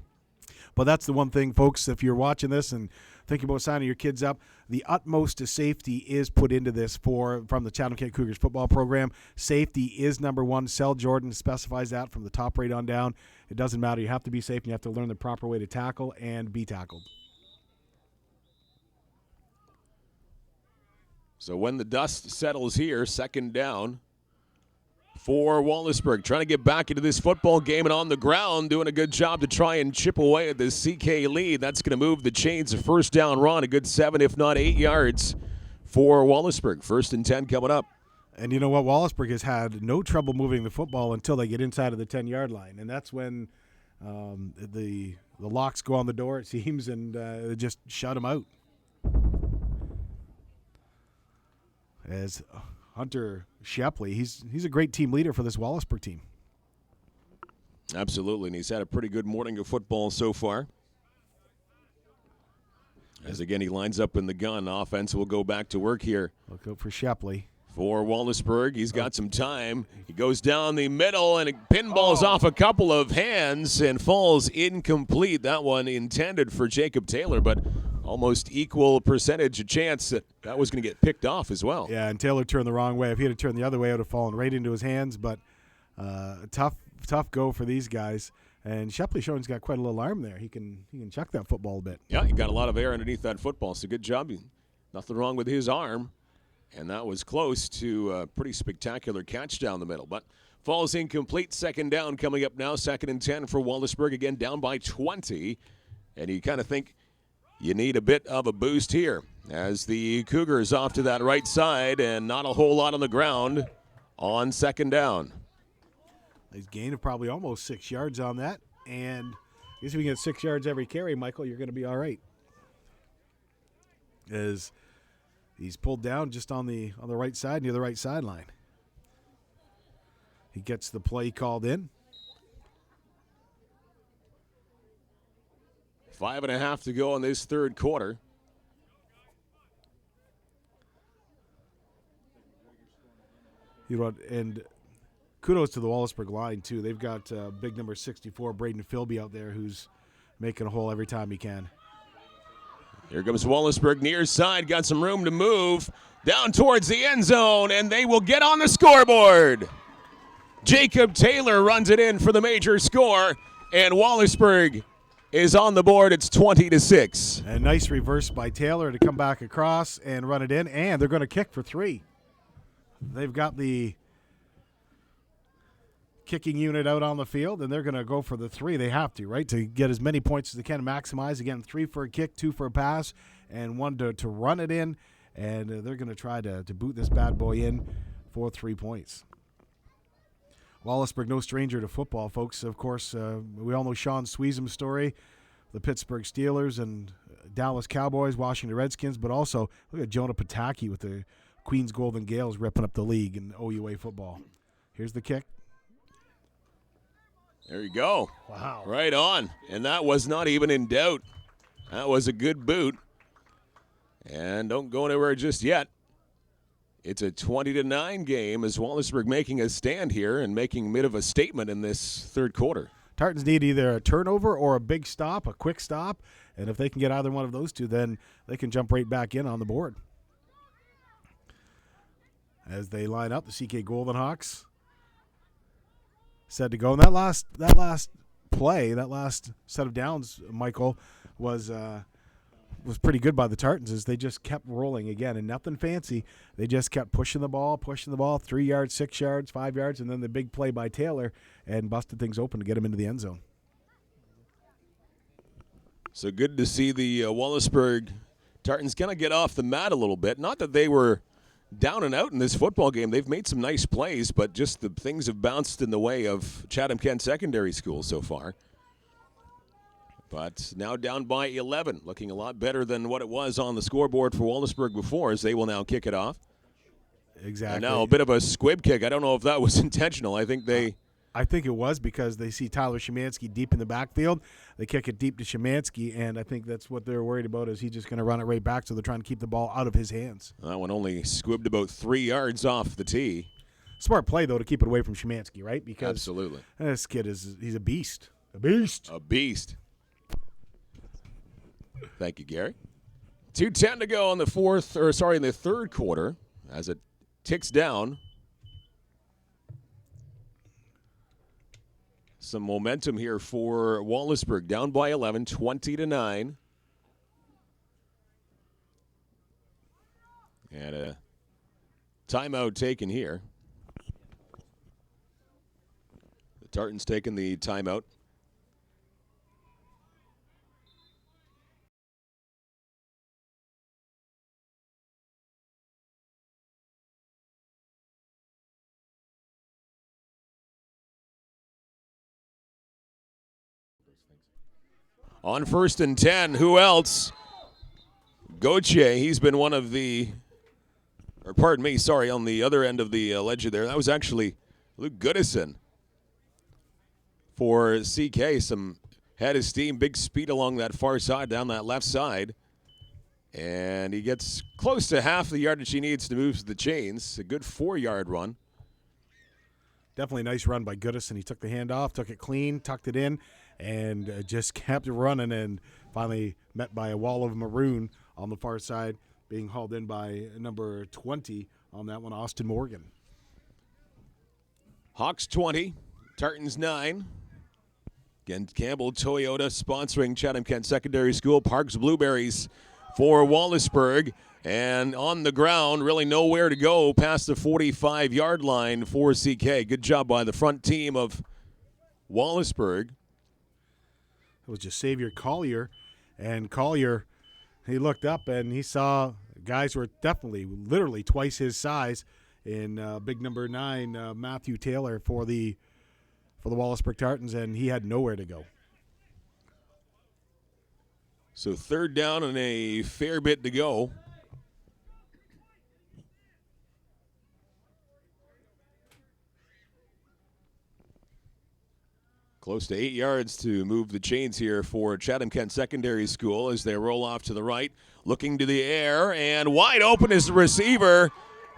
But that's the one thing, folks, if you're watching this and thinking about signing your kids up, the utmost of safety is put into this from the Chatham-Kent Cougars football program. Safety is number one. Sel Jordan specifies that from the top right on down. It doesn't matter. You have to be safe, and you have to learn the proper way to tackle and be tackled. So when the dust settles here, second down for Wallaceburg, trying to get back into this football game and on the ground, doing a good job to try and chip away at this CK lead. That's going to move the chains of first down run, a good 7, if not 8 yards for Wallaceburg. 1st and 10 coming up. And you know what? Wallaceburg has had no trouble moving the football until they get inside of the 10-yard line. And that's when the locks go on the door, it seems, and they just shut them out. As Hunter Shepley, he's a great team leader for this Wallaceburg team. Absolutely, and he's had a pretty good morning of football so far. As again, he lines up in the gun. Offense will go back to work here. Look out for Shepley. For Wallaceburg, he's got some time. He goes down the middle and it pinballs off a couple of hands and falls incomplete. That one intended for Jacob Taylor, but almost equal percentage of chance that was going to get picked off as well. Yeah, and Taylor turned the wrong way. If he had turned the other way, it would have fallen right into his hands. But tough go for these guys. And Shepley showing he's got quite a little arm there. He can chuck that football a bit. Yeah, he got a lot of air underneath that football. So good job. Nothing wrong with his arm. And that was close to a pretty spectacular catch down the middle. But falls incomplete. Second down coming up now. 2nd and 10 for Wallaceburg. Again, down by 20. And you kind of think you need a bit of a boost here as the Cougars off to that right side and not a whole lot on the ground on 2nd down. He's gained of probably almost 6 yards on that. And I guess if you get 6 yards every carry, Michael, you're going to be all right. As he's pulled down just on the right side near the right sideline. He gets the play called in. 5.5 to go in this third quarter. You know, and kudos to the Wallaceburg line, too. They've got big number 64, Braden Philby, out there who's making a hole every time he can. Here comes Wallaceburg near side. Got some room to move down towards the end zone, and they will get on the scoreboard. Jacob Taylor runs it in for the major score, and Wallaceburg is on the board. It's 20-6. A nice reverse by Taylor to come back across and run it in, and they're going to kick for 3. They've got the kicking unit out on the field, and they're going to go for the 3. They have to, right, to get as many points as they can, maximize. Again, 3 for a kick, 2 for a pass, and 1 to run it in, and they're going to try to boot this bad boy in for 3 points. Wallaceburg, no stranger to football, folks. Of course, we all know Sean Sweezum's story, the Pittsburgh Steelers and Dallas Cowboys, Washington Redskins, but also look at Jonah Pataki with the Queens Golden Gales ripping up the league in OUA football. Here's the kick. There you go. Wow. Right on. And that was not even in doubt. That was a good boot. And don't go anywhere just yet. It's a 20-9 game as Wallaceburg making a stand here and making a bit of a statement in this third quarter. Tartans need either a turnover or a big stop, a quick stop. And if they can get either one of those two, then they can jump right back in on the board. As they line up, the CK Golden Hawks said to go. And that last play, that last set of downs, Michael, was pretty good by the Tartans as they just kept rolling again. And nothing fancy. They just kept pushing the ball, 3 yards, 6 yards, 5 yards, and then the big play by Taylor and busted things open to get him into the end zone. So good to see the Wallaceburg Tartans kind of get off the mat a little bit. Not that they were down and out in this football game. They've made some nice plays, but just the things have bounced in the way of Chatham-Kent Secondary School so far. But now down by 11, looking a lot better than what it was on the scoreboard for Wallaceburg before, as they will now kick it off. Exactly. And now a bit of a squib kick. I don't know if that was intentional. I think it was because they see Tyler Szymanski deep in the backfield. They kick it deep to Szymanski, and I think that's what they're worried about, is he just going to run it right back, so they're trying to keep the ball out of his hands. That one only squibbed about 3 yards off the tee. Smart play, though, to keep it away from Szymanski, right? Because absolutely. This kid he's a beast. A beast. A beast. Thank you, Gary. 2:10 to go in the third quarter as it ticks down. Some momentum here for Wallaceburg, down by 11, 20-9. And a timeout taken here. The Tartans taking the timeout. On 1st and 10, who else? Gauthier, he's been one of the, on the other end of the ledger there. That was actually Luke Goodison for CK. Some had his steam, big speed along that far side, down that left side. And he gets close to half the yardage he needs to move the chains. A good 4-yard run. Definitely a nice run by Goodison. He took the handoff, took it clean, tucked it in, and just kept running, and finally met by a wall of maroon on the far side, being hauled in by number 20 on that one, Austin Morgan. Hawks 20, Tartans 9. Again, Campbell Toyota sponsoring Chatham-Kent Secondary School. Parks Blueberries for Wallaceburg. And on the ground, really nowhere to go past the 45-yard line for CK. Good job by the front team of Wallaceburg. It was just Xavier Collier. And Collier, he looked up and he saw guys who were definitely, literally twice his size in big number 9, Matthew Taylor for the Wallaceburg Tartans, and he had nowhere to go. So 3rd down and a fair bit to go. Close to 8 yards to move the chains here for Chatham-Kent Secondary School as they roll off to the right, looking to the air, and wide open is the receiver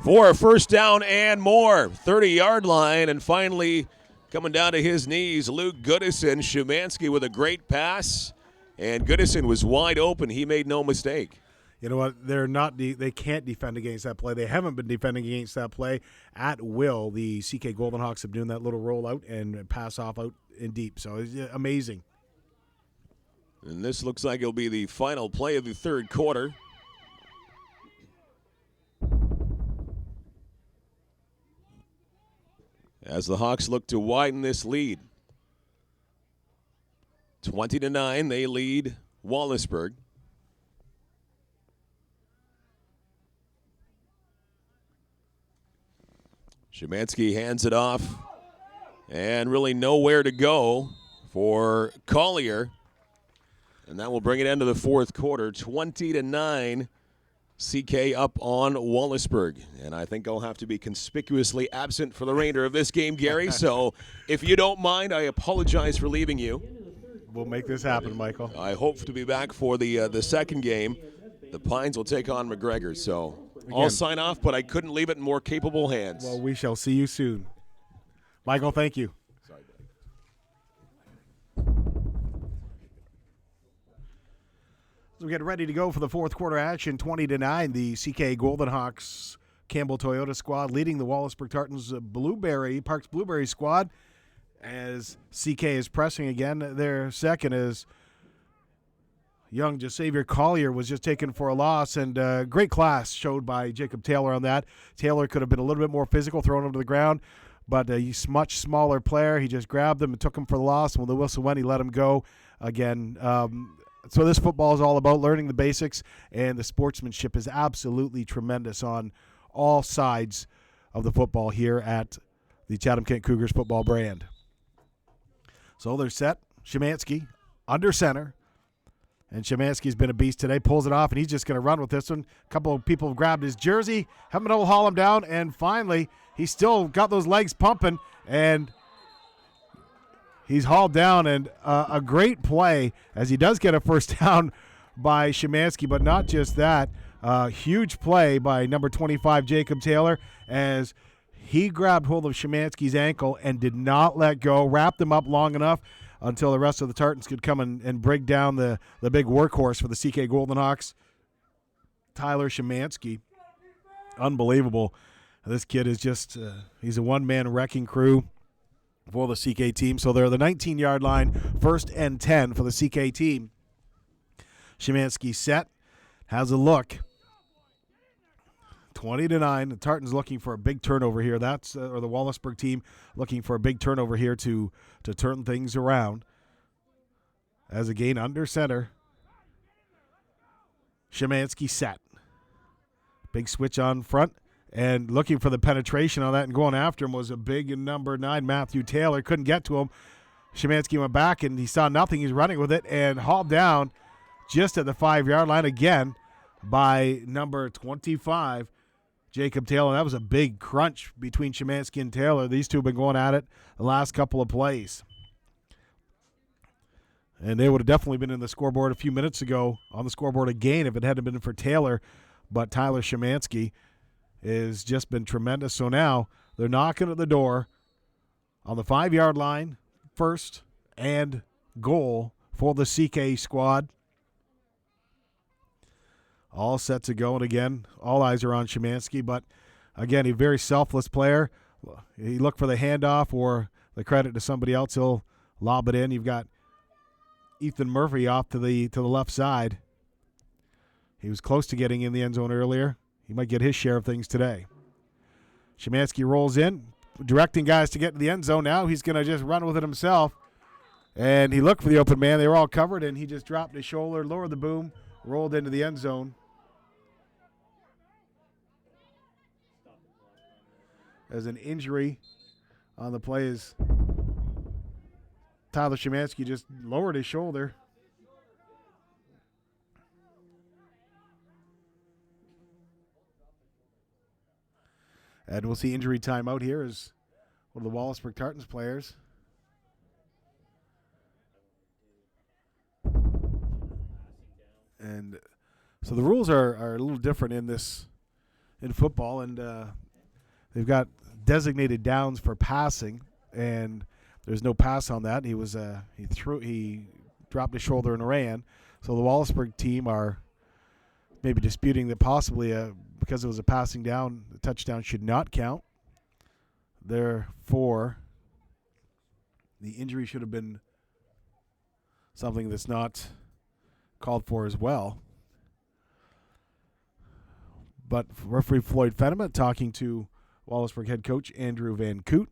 for a 1st down and more. 30-yard line, and finally coming down to his knees, Luke Goodison. Szymanski with a great pass, and Goodison was wide open. He made no mistake. You know what? They can't defend against that play. They haven't been defending against that play at will. The CK Golden Hawks have been doing that little rollout and pass off out in deep. So it's amazing. And this looks like it'll be the final play of the third quarter. As the Hawks look to widen this lead. 20-9, they lead Wallaceburg. Szymanski hands it off, and really nowhere to go for Collier. And that will bring it into the fourth quarter, 20-9, CK up on Wallaceburg. And I think I'll have to be conspicuously absent for the remainder of this game, Gary. So if you don't mind, I apologize for leaving you. We'll make this happen, Michael. I hope to be back for the second game. The Pines will take on McGregor, so I'll sign off, but I couldn't leave it in more capable hands. Well, we shall see you soon. Michael, thank you. Sorry, buddy. As we get ready to go for the fourth quarter action, 20-9, the CK Golden Hawks Campbell Toyota squad leading the Wallaceburg Tartans Parks Blueberry squad as CK is pressing again. Their second is young Xavier Collier was just taken for a loss, and great class showed by Jacob Taylor on that. Taylor could have been a little bit more physical, throwing him to the ground, but he's a much smaller player. He just grabbed him and took him for the loss. When the whistle went, he let him go. Again, So this football is all about learning the basics, and the sportsmanship is absolutely tremendous on all sides of the football here at the Chatham-Kent Cougars football brand. So they're set. Szymanski under center. And Szymanski's been a beast today. Pulls it off, and he's just going to run with this one. A couple of people have grabbed his jersey, having to haul him down, and finally he's still got those legs pumping, and he's hauled down. And a great play as he does get a first down by Szymanski, but not just that. Huge play by number 25, Jacob Taylor, as he grabbed hold of Szymanski's ankle and did not let go, wrapped him up long enough until the rest of the Tartans could come and break down the big workhorse for the CK Golden Hawks, Tyler Szymanski. Unbelievable. This kid is just he's a one-man wrecking crew for the CK team. So they're the 19-yard line, 1st and 10 for the CK team. Szymanski set, has a look. 20-9. The Tartans looking for a big turnover here. That's or the Wallaceburg team looking for a big turnover here to turn things around. As again under center, Szymanski set. Big switch on front, and looking for the penetration on that and going after him was a big number 9, Matthew Taylor. Couldn't get to him. Szymanski went back, and he saw nothing. He's running with it and hauled down just at the 5-yard line again by number 25, Jacob Taylor. That was a big crunch between Szymanski and Taylor. These two have been going at it the last couple of plays. And they would have definitely been in the scoreboard a few minutes ago, on the scoreboard again, if it hadn't been for Taylor. But Tyler Szymanski has just been tremendous. So now they're knocking at the door on the 5-yard line, 1st and goal for the CK squad. All set to go, and again, all eyes are on Szymanski, but again, a very selfless player. He looked for the handoff or the credit to somebody else. He'll lob it in. You've got Ethan Murphy off to the left side. He was close to getting in the end zone earlier. He might get his share of things today. Szymanski rolls in, directing guys to get to the end zone. Now he's going to just run with it himself, and he looked for the open man. They were all covered, and he just dropped his shoulder, lowered the boom, rolled into the end zone. As an injury on the play is Tyler Szymanski just lowered his shoulder. And we'll see injury timeout here as one of the Wallaceburg Tartans players. And so the rules are a little different in football, and they've got designated downs for passing, and there's no pass on that. He dropped his shoulder and ran. So the Wallaceburg team are maybe disputing that possibly because it was a passing down, the touchdown should not count. Therefore, the injury should have been something that's not called for as well. But referee Floyd Fenneman talking to Wallaceburg head coach Andrew Van Coot,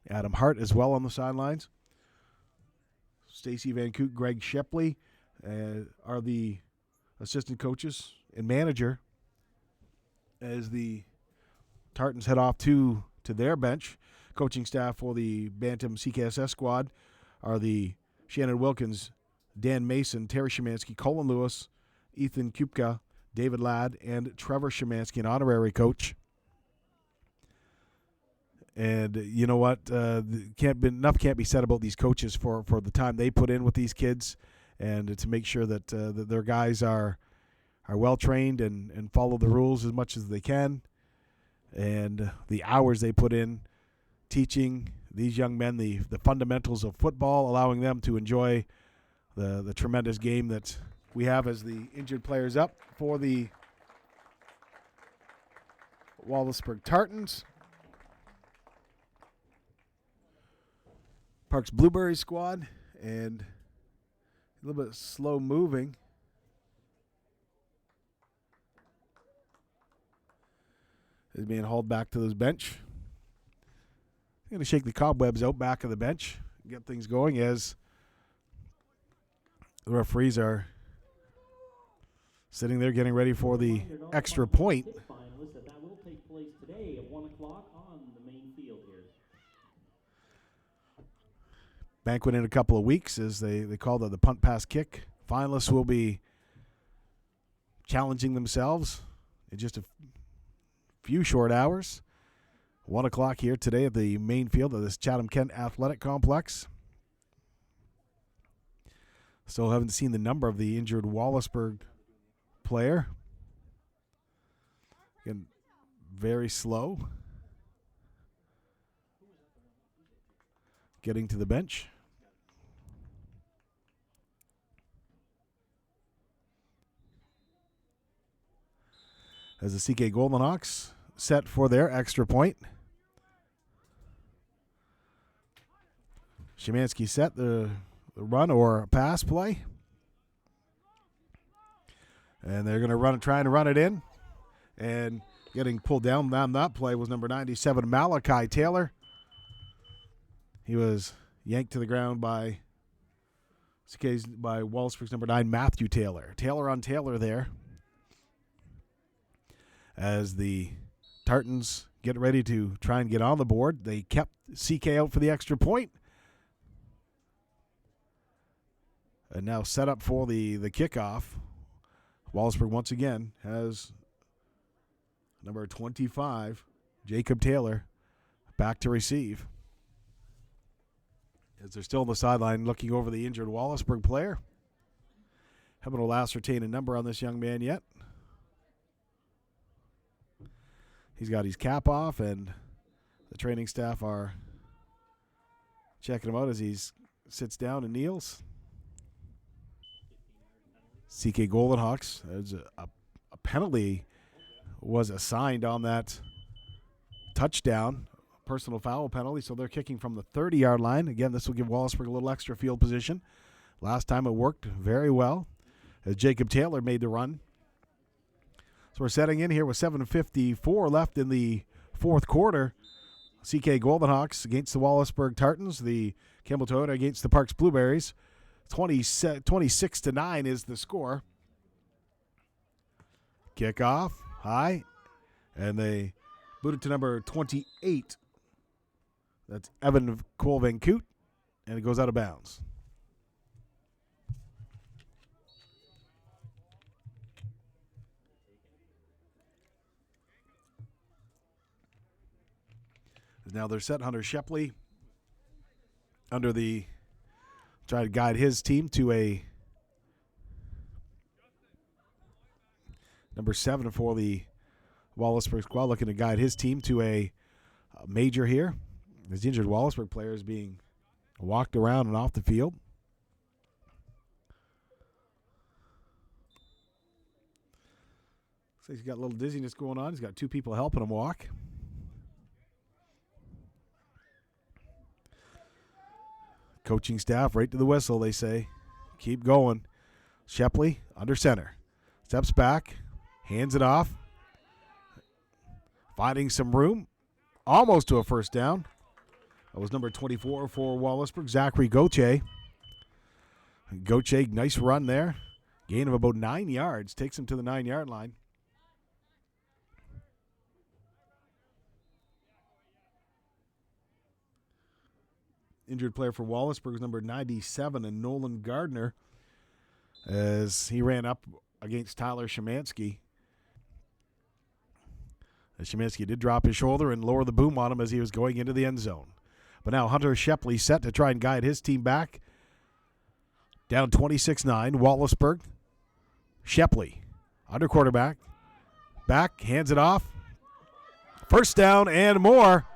Adam Hart as well on the sidelines. Stacy Van Coot, Greg Shepley are the assistant coaches and manager as the Tartans head off to their bench. Coaching staff for the Bantam CKSS squad are the Shannon Wilkins, Dan Mason, Terry Szymanski, Colin Lewis, Ethan Kupka, David Ladd, and Trevor Szymanski, an honorary coach. And you know what? Enough can't be said about these coaches for the time they put in with these kids, and to make sure that their guys are well trained and follow the rules as much as they can, and the hours they put in teaching these young men the fundamentals of football, allowing them to enjoy the tremendous game that we have as the injured players up for the Wallaceburg Tartans. Parks Blueberry squad, and a little bit slow moving. Is being hauled back to his bench. Going to shake the cobwebs out back of the bench, get things going as the referees are sitting there getting ready for the extra point. That will take place today at 1 o'clock on the main field here. Banquet in a couple of weeks, as they call the punt pass kick. Finalists will be challenging themselves in just a few short hours. 1 o'clock here today at the main field of this Chatham-Kent Athletic Complex. Still haven't seen the number of the injured Wallaceburg player. Again, very slow getting to the bench. As the CK Golden Hawks set for their extra point. Szymanski set the run or pass play. And they're going to try and run it in. And getting pulled down on that play was number 97, Malachi Taylor. He was yanked to the ground by Wallaceburg's number 9, Matthew Taylor. Taylor on Taylor there. As the Tartans get ready to try and get on the board, they kept CK out for the extra point. And now set up for the kickoff. Wallaceburg once again has number 25, Jacob Taylor, back to receive. As they're still on the sideline looking over the injured Wallaceburg player. Haven't will ascertain a number on this young man yet. He's got his cap off, and the training staff are checking him out as he sits down and kneels. CK Golden Hawks, there's a penalty was assigned on that touchdown, personal foul penalty, so they're kicking from the 30-yard line. Again, this will give Wallaceburg a little extra field position. Last time it worked very well as Jacob Taylor made the run. So we're setting in here with 7:54 left in the fourth quarter. CK Golden Hawks against the Wallaceburg Tartans, the Campbell Toyota against the Parks Blueberries. 26-9 is the score. Kickoff, high, and they boot it to number 28. That's Evan Cole Van Coot, and it goes out of bounds. Now they're set Hunter Shepley under the try to guide his team to a number 7 for the Wallaceburg squad, looking to guide his team to a major here. As the injured Wallaceburg player is being walked around and off the field. So he's got a little dizziness going on. He's got 2 people helping him walk. Coaching staff right to the whistle, they say. Keep going. Shepley under center. Steps back. Hands it off. Finding some room. Almost to a first down. That was number 24 for Wallaceburg, Zachary Gauthier. Gauthier, nice run there. Gain of about 9 yards. Takes him to the 9-yard line. Injured player for Wallaceburg is number 97, and Nolan Gardner, as he ran up against Tyler Szymanski. As Szymanski did drop his shoulder and lower the boom on him as he was going into the end zone. But now Hunter Shepley set to try and guide his team back. Down 26-9, Wallaceburg. Shepley under quarterback. Back, hands it off. First down and more.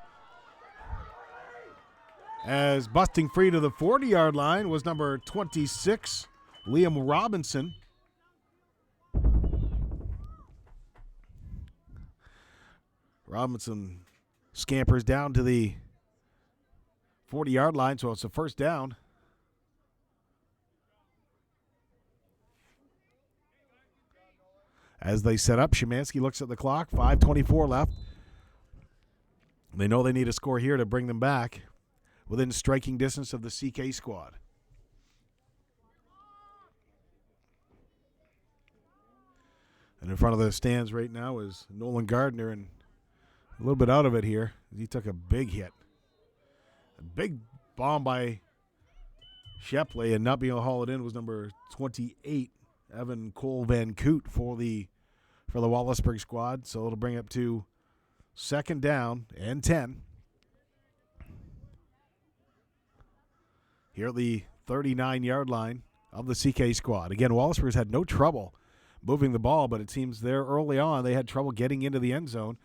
As busting free to the 40-yard line was number 26, Liam Robinson. Robinson scampers down to the 40-yard line, so it's a first down. As they set up, Szymanski looks at the clock, 5:24 left. They know they need a score here to bring them back within striking distance of the CK squad. And in front of the stands right now is Nolan Gardner, and a little bit out of it here. He took a big hit. A big bomb by Shepley, and not being able to haul it in was number 28, Evan Cole Van Coot for the Wallaceburg squad. So it'll bring up to second down and 10. Here at the 39-yard line of the CK squad. Again, Wallaceburg's had no trouble moving the ball, but it seems there early on they had trouble getting into the end zone.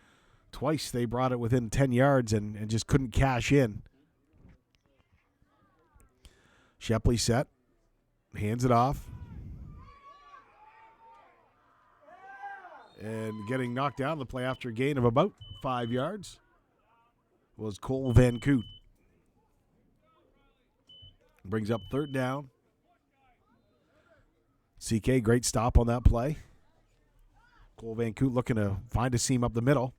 Twice they brought it within 10 yards and just couldn't cash in. Shepley set, hands it off. And getting knocked down the play after a gain of about 5 yards was Cole Van Coot. Brings up third down. CK, great stop on that play. Cole Van Coot looking to find a seam up the middle.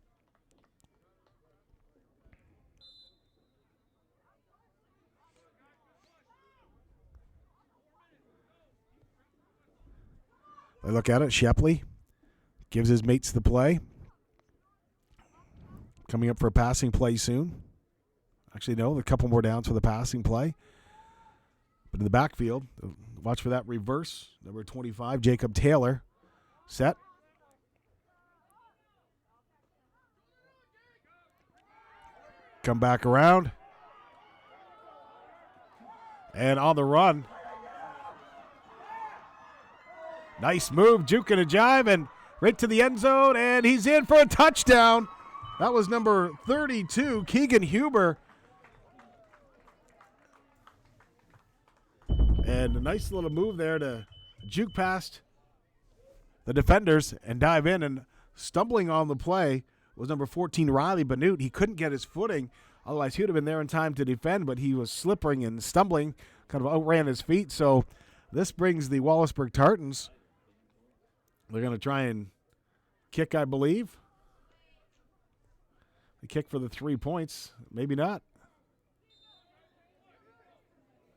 They look at it. Shepley gives his mates the play. Coming up for a passing play soon. Actually, no, a couple more downs for the passing play. But in the backfield, watch for that reverse. Number 25, Jacob Taylor. Set. Come back around. And on the run. Nice move, juke and a jive, and right to the end zone, and he's in for a touchdown. That was number 32, Keegan Huber. And a nice little move there to juke past the defenders and dive in, and stumbling on the play was number 14, Riley Benute. He couldn't get his footing, otherwise he would have been there in time to defend, but he was slipping and stumbling, kind of outran his feet. So this brings the Wallaceburg Tartans. They're going to try and kick, I believe. They kick for the 3 points. Maybe not.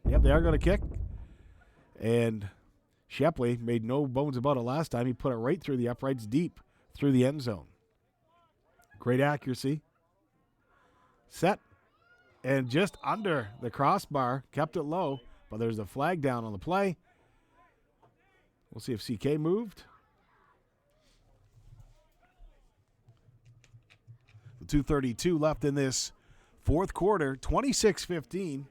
Yep, they are going to kick. And Shepley made no bones about it last time. He put it right through the uprights, deep through the end zone. Great accuracy. Set. And just under the crossbar. Kept it low. But there's a flag down on the play. We'll see if CK moved. The 2:32 left in this fourth quarter. 26-15.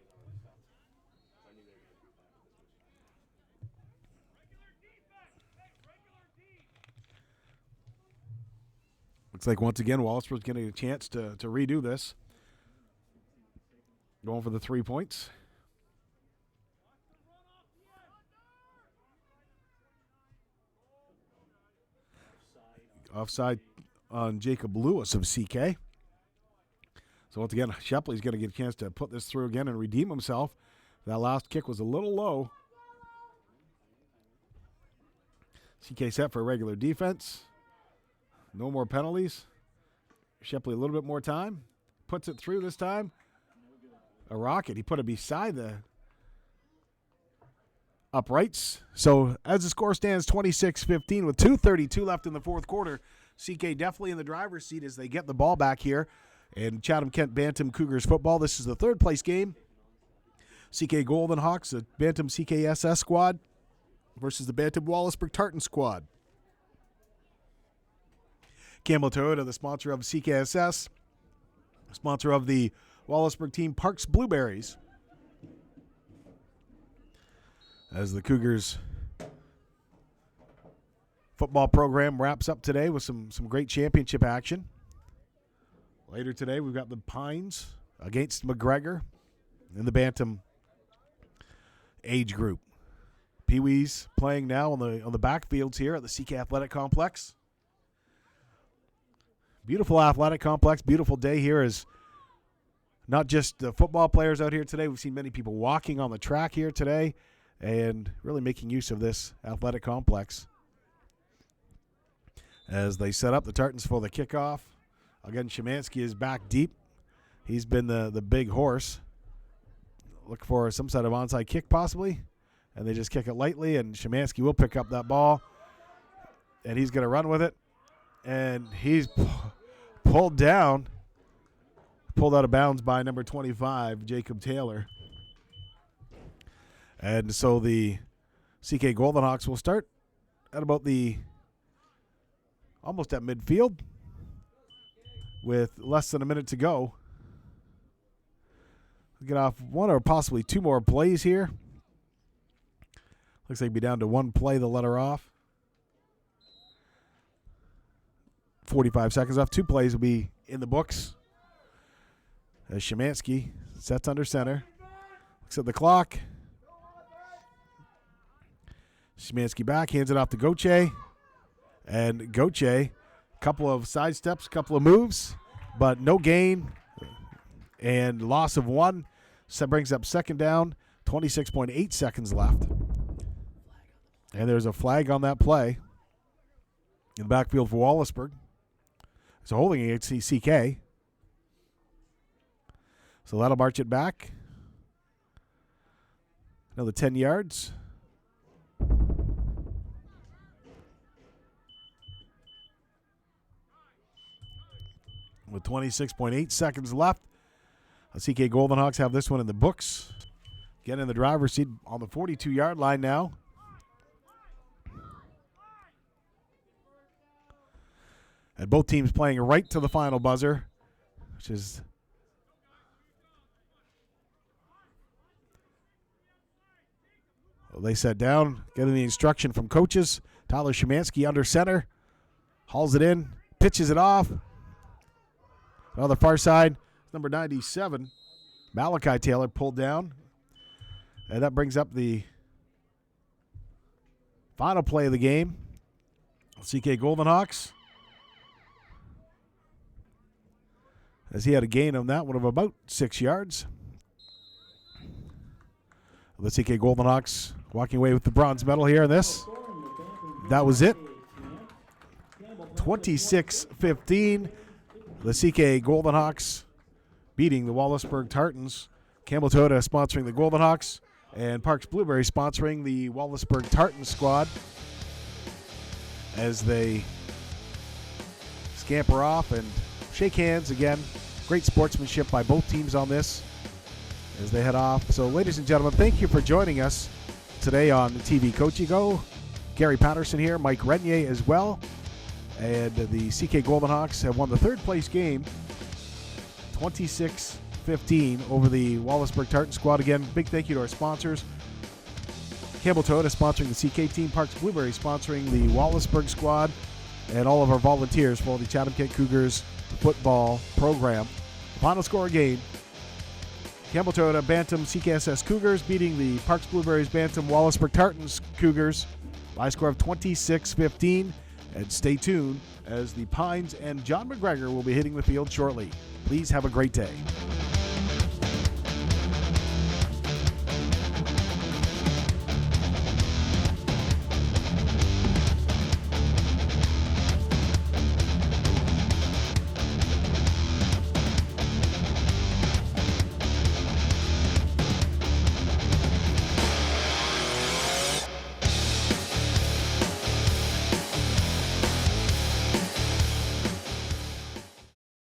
Looks like once again Wallaceburg's getting a chance to redo this. Going for the 3 points. Offside on Jacob Lewis of CK. So once again, Shepley's going to get a chance to put this through again and redeem himself. That last kick was a little low. CK set for a regular defense. No more penalties. Shepley a little bit more time. Puts it through this time. A rocket. He put it beside the uprights. So as the score stands 26-15 with 2:32 left in the fourth quarter, CK definitely in the driver's seat as they get the ball back here in Chatham-Kent Bantam Cougars football. This is the third place game. CK Golden Hawks, the Bantam CKSS squad versus the Bantam Wallaceburg Tartan squad. Campbell Toyota, the sponsor of CKSS, sponsor of the Wallaceburg team Parks Blueberries. As the Cougars football program wraps up today with some great championship action. Later today, we've got the Pines against McGregor in the Bantam age group. Pee-wees playing now on the backfields here at the CK Athletic Complex. Beautiful athletic complex, beautiful day here. Is not just the football players out here today. We've seen many people walking on the track here today and really making use of this athletic complex. As they set up the Tartans for the kickoff. Again, Szymanski is back deep. He's been the big horse. Look for some sort of onside kick possibly. And they just kick it lightly, and Szymanski will pick up that ball. and he's going to run with it. And he's pulled out of bounds by number 25, Jacob Taylor. And so the CK Golden Hawks will start at about almost at midfield with less than a minute to go. We'll get off one or possibly two more plays here. Looks like we'll be down to one play to let her off. 45 seconds left. Two plays will be in the books. As Szymanski sets under center. Looks at the clock. Szymanski back, hands it off to Goche. And Goche, couple of side steps, couple of moves, but no gain and loss of one. So that brings up second down, 26.8 seconds left. And there's a flag on that play in the backfield for Wallaceburg. It's a holding against CK. So that'll march it back. Another 10 yards. With 26.8 seconds left. The CK Golden Hawks have this one in the books. Getting in the driver's seat on the 42-yard line now. And both teams playing right to the final buzzer, which is they sat down, getting the instruction from coaches. Tyler Szymanski under center, hauls it in, pitches it off. On the far side, number 97, Malachi Taylor pulled down. And that brings up the final play of the game. CK Golden Hawks. As he had a gain on that one of about 6 yards. The CK Golden Hawks walking away with the bronze medal here in this. That was it. 26-15. The CK Golden Hawks beating the Wallaceburg Tartans. Campbell Toyota sponsoring the Golden Hawks, and Parks Blueberry sponsoring the Wallaceburg Tartans squad as they scamper off and shake hands again. Great sportsmanship by both teams on this as they head off. So, ladies and gentlemen, thank you for joining us today on TV Coachy Go. Gary Patterson here, Mike Renier as well. And the CK Golden Hawks have won the third place game, 26-15 over the Wallaceburg Tartan squad. Again, big thank you to our sponsors. Campbell Toyota sponsoring the CK team, Parks Blueberry sponsoring the Wallaceburg squad, and all of our volunteers for the Chatham-Kent Cougars football program. The final score game, Campbell Toyota Bantam CKSS Cougars beating the Parks Blueberries Bantam Wallaceburg Tartans Cougars by a score of 26-15. And stay tuned as the Pines and John McGregor will be hitting the field shortly. Please have a great day.